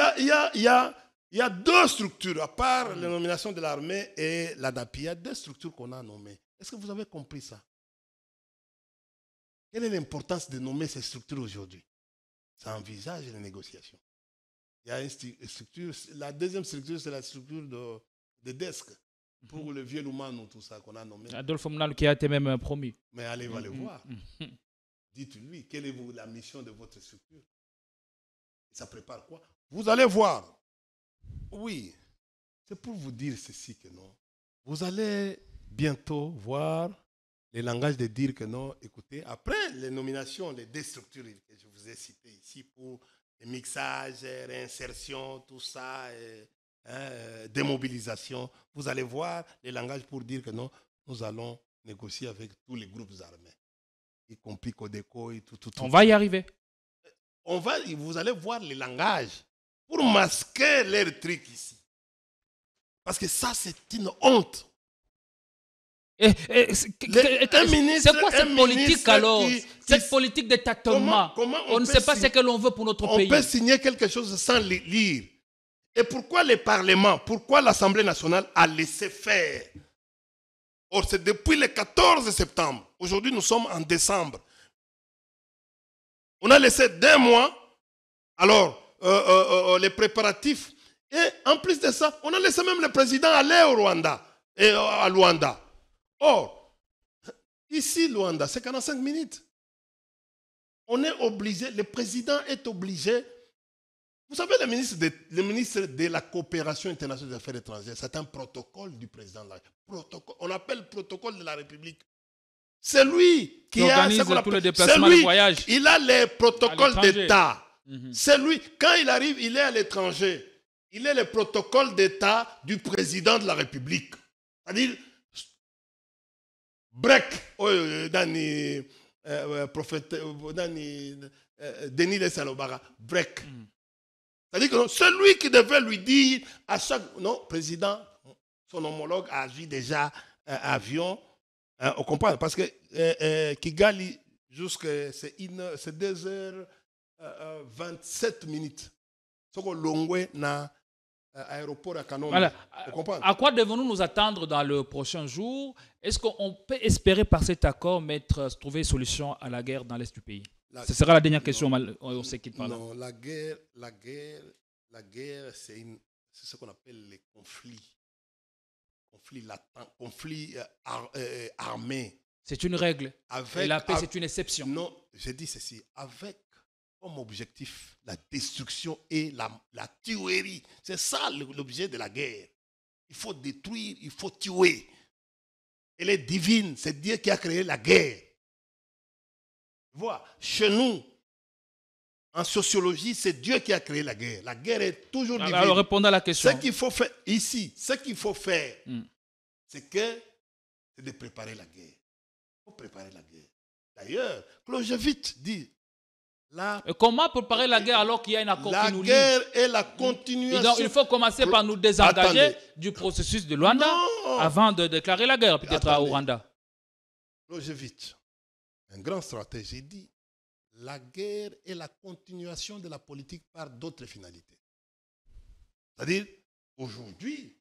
y a deux structures, à part la nomination de l'armée et l'ANAPI. Il y a deux structures qu'on a nommées. Est-ce que vous avez compris ça? Quelle est l'importance de nommer ces structures aujourd'hui? Ça envisage les négociations. Il y a une structure, la deuxième structure, c'est la structure de desk pour le vieux Loumano, tout ça qu'on a nommé. Adolphe Mnal qui a été même promu. Mais allez, va le voir. Dites-lui, quelle est la mission de votre structure? Et ça prépare quoi? Vous allez voir. Oui, c'est pour vous dire ceci que non. Vous allez bientôt voir les langages de dire que non. Écoutez, après les nominations, les deux structures que je vous ai citées ici pour les mixages, réinsertion, tout ça, démobilisation, vous allez voir les langages pour dire que non, nous allons négocier avec tous les groupes armés, y compris Codeco et tout. On va y arriver. Vous allez voir les langages pour masquer leurs trucs ici. Parce que ça, c'est une honte. C'est quoi cette politique alors? Cette politique de tâtonnement. On ne sait pas ce que l'on veut pour notre pays. On peut signer quelque chose sans lire. Et pourquoi le Parlement, pourquoi l'Assemblée nationale a laissé faire? Or, c'est depuis le 14 septembre. Aujourd'hui, nous sommes en décembre. On a laissé 2 mois. Alors, les préparatifs. Et en plus de ça, on a laissé même le président aller au Rwanda. Et à Luanda. Or, ici, Luanda, c'est 45 minutes. On est obligé, le président est obligé. Vous savez, le ministre de la coopération internationale des affaires étrangères, c'est un protocole du président de la République. On appelle protocole de la République. C'est lui qui organise tous les déplacements, les voyages. Il a les protocoles d'État. C'est lui, quand il arrive, il est à l'étranger. Il est le protocole d'État du président de la République. C'est-à-dire, break, prophète, Denis de Salobara, break. C'est-à-dire que c'est lui qui devait lui dire à chaque... Non, président, son homologue a agi déjà avion. On comprend, parce que Kigali, c'est 2h27. Ce que Longwe na aéroport à Kanombe. Voilà. Vous comprenez? À quoi devons-nous nous attendre dans le prochain jour? Est-ce qu'on peut espérer par cet accord trouver une solution à la guerre dans l'est du pays? Ce sera la dernière question. On sait qui parle. Non, la guerre, c'est ce qu'on appelle les conflits. Conflits latents, conflits armés. C'est une règle. Et la paix, c'est une exception. Non, j'ai dit ceci. Avec comme objectif la destruction et la tuerie. C'est ça l'objet de la guerre. Il faut détruire, il faut tuer. Elle est divine. C'est Dieu qui a créé la guerre. Voilà. Chez nous, en sociologie, c'est Dieu qui a créé la guerre. La guerre est toujours divine. Alors, répondez à la question. Ce qu'il faut faire ici, c'est de préparer la guerre. Il faut préparer la guerre. D'ailleurs, Clausewitz dit... Comment préparer la guerre alors qu'il y a un accord qui nous lie? La guerre est la continuation. Donc, il faut commencer par nous désengager du processus de Luanda avant de déclarer la guerre, peut-être au Rwanda. Clausewitz, un grand stratège, dit la guerre est la continuation de la politique par d'autres finalités. C'est-à-dire, aujourd'hui,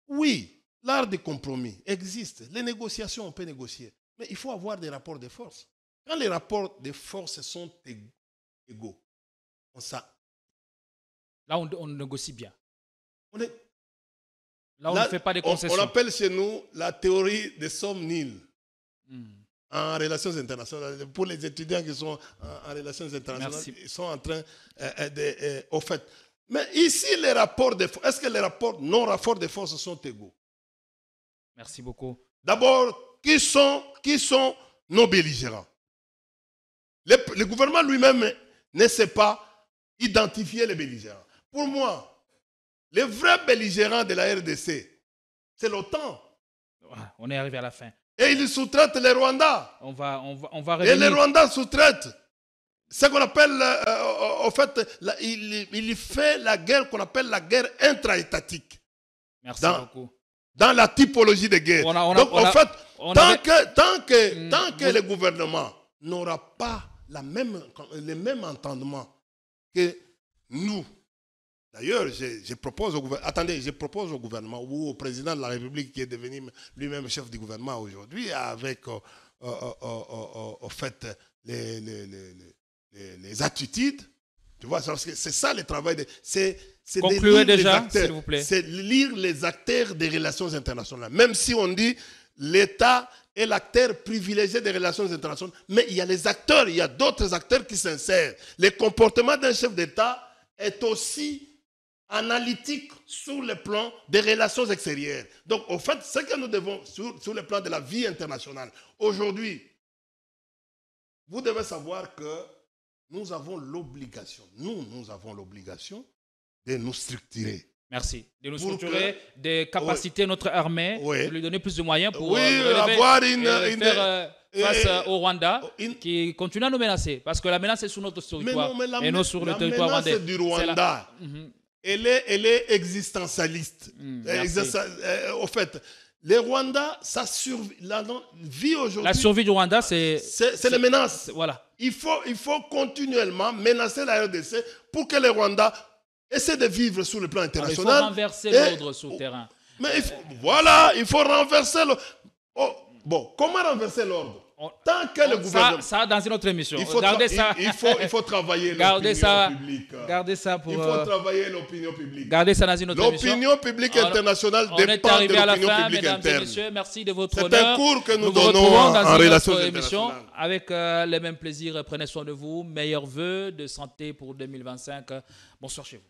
oui, l'art des compromis existe. Les négociations, on peut négocier. Mais il faut avoir des rapports de force. Quand les rapports de force sont égaux, là, on négocie bien. Là, on ne fait pas des concessions. On appelle chez nous la théorie des sommes nulles. En relations internationales. Pour les étudiants qui sont en relations internationales, ils sont en train au fait. Mais ici, les rapports de force, est-ce que les non-rapports de force sont égaux? Merci beaucoup. D'abord, qui sont nos belligérants? Le gouvernement lui-même ne sait pas identifier les belligérants. Pour moi, les vrais belligérants de la RDC, c'est l'OTAN. On est arrivé à la fin. Et ils sous-traitent les Rwandais. On va revenir. Et les Rwandais sous-traitent. Ce qu'on appelle, en fait, il fait la guerre qu'on appelle la guerre intra-étatique. Merci beaucoup. Dans la typologie de guerre. Donc, en fait, tant que le gouvernement n'aura pas le même entendement que nous. D'ailleurs, je propose au gouvernement ou au président de la République qui est devenu lui-même chef du gouvernement aujourd'hui avec au fait les attitudes. Tu vois, c'est ça le travail. Concluez déjà, s'il vous plaît. C'est lire les acteurs des relations internationales. Même si on dit l'État est l'acteur privilégié des relations internationales, mais il y a les acteurs, il y a d'autres acteurs qui s'insèrent. Le comportement d'un chef d'État est aussi analytique sur le plan des relations extérieures. Donc, au fait, ce que nous devons, sur le plan de la vie internationale, aujourd'hui, vous devez savoir que nous avons l'obligation de nous structurer. Merci. De nous structurer, de capaciter notre armée, de lui donner plus de moyens pour avoir faire face au Rwanda qui continue à nous menacer. Parce que la menace est sur notre territoire et non sur le territoire rwandais. La menace du Rwanda, elle est existentialiste. Au fait, les Rwandais, la vie aujourd'hui... La survie du Rwanda, c'est les menaces. Voilà. Il faut continuellement menacer la RDC pour que les Rwandais essaient de vivre sur le plan international. Il faut renverser l'ordre sur le terrain. Mais il faut renverser l'ordre. Bon, comment renverser l'ordre? Tant que le gouvernement... Ça, dans une autre émission. Il faut travailler l'opinion publique. Gardez ça pour... Il faut travailler l'opinion publique. Gardez ça dans une autre émission. L'opinion publique internationale dépend de l'opinion publique interne. On est arrivé à la fin, mesdames et messieurs. Merci de votre honneur. C'est un cours que nous donnons en relations internationales. Avec les mêmes plaisirs. Prenez soin de vous. Meilleurs vœux de santé pour 2025. Bonsoir chez vous.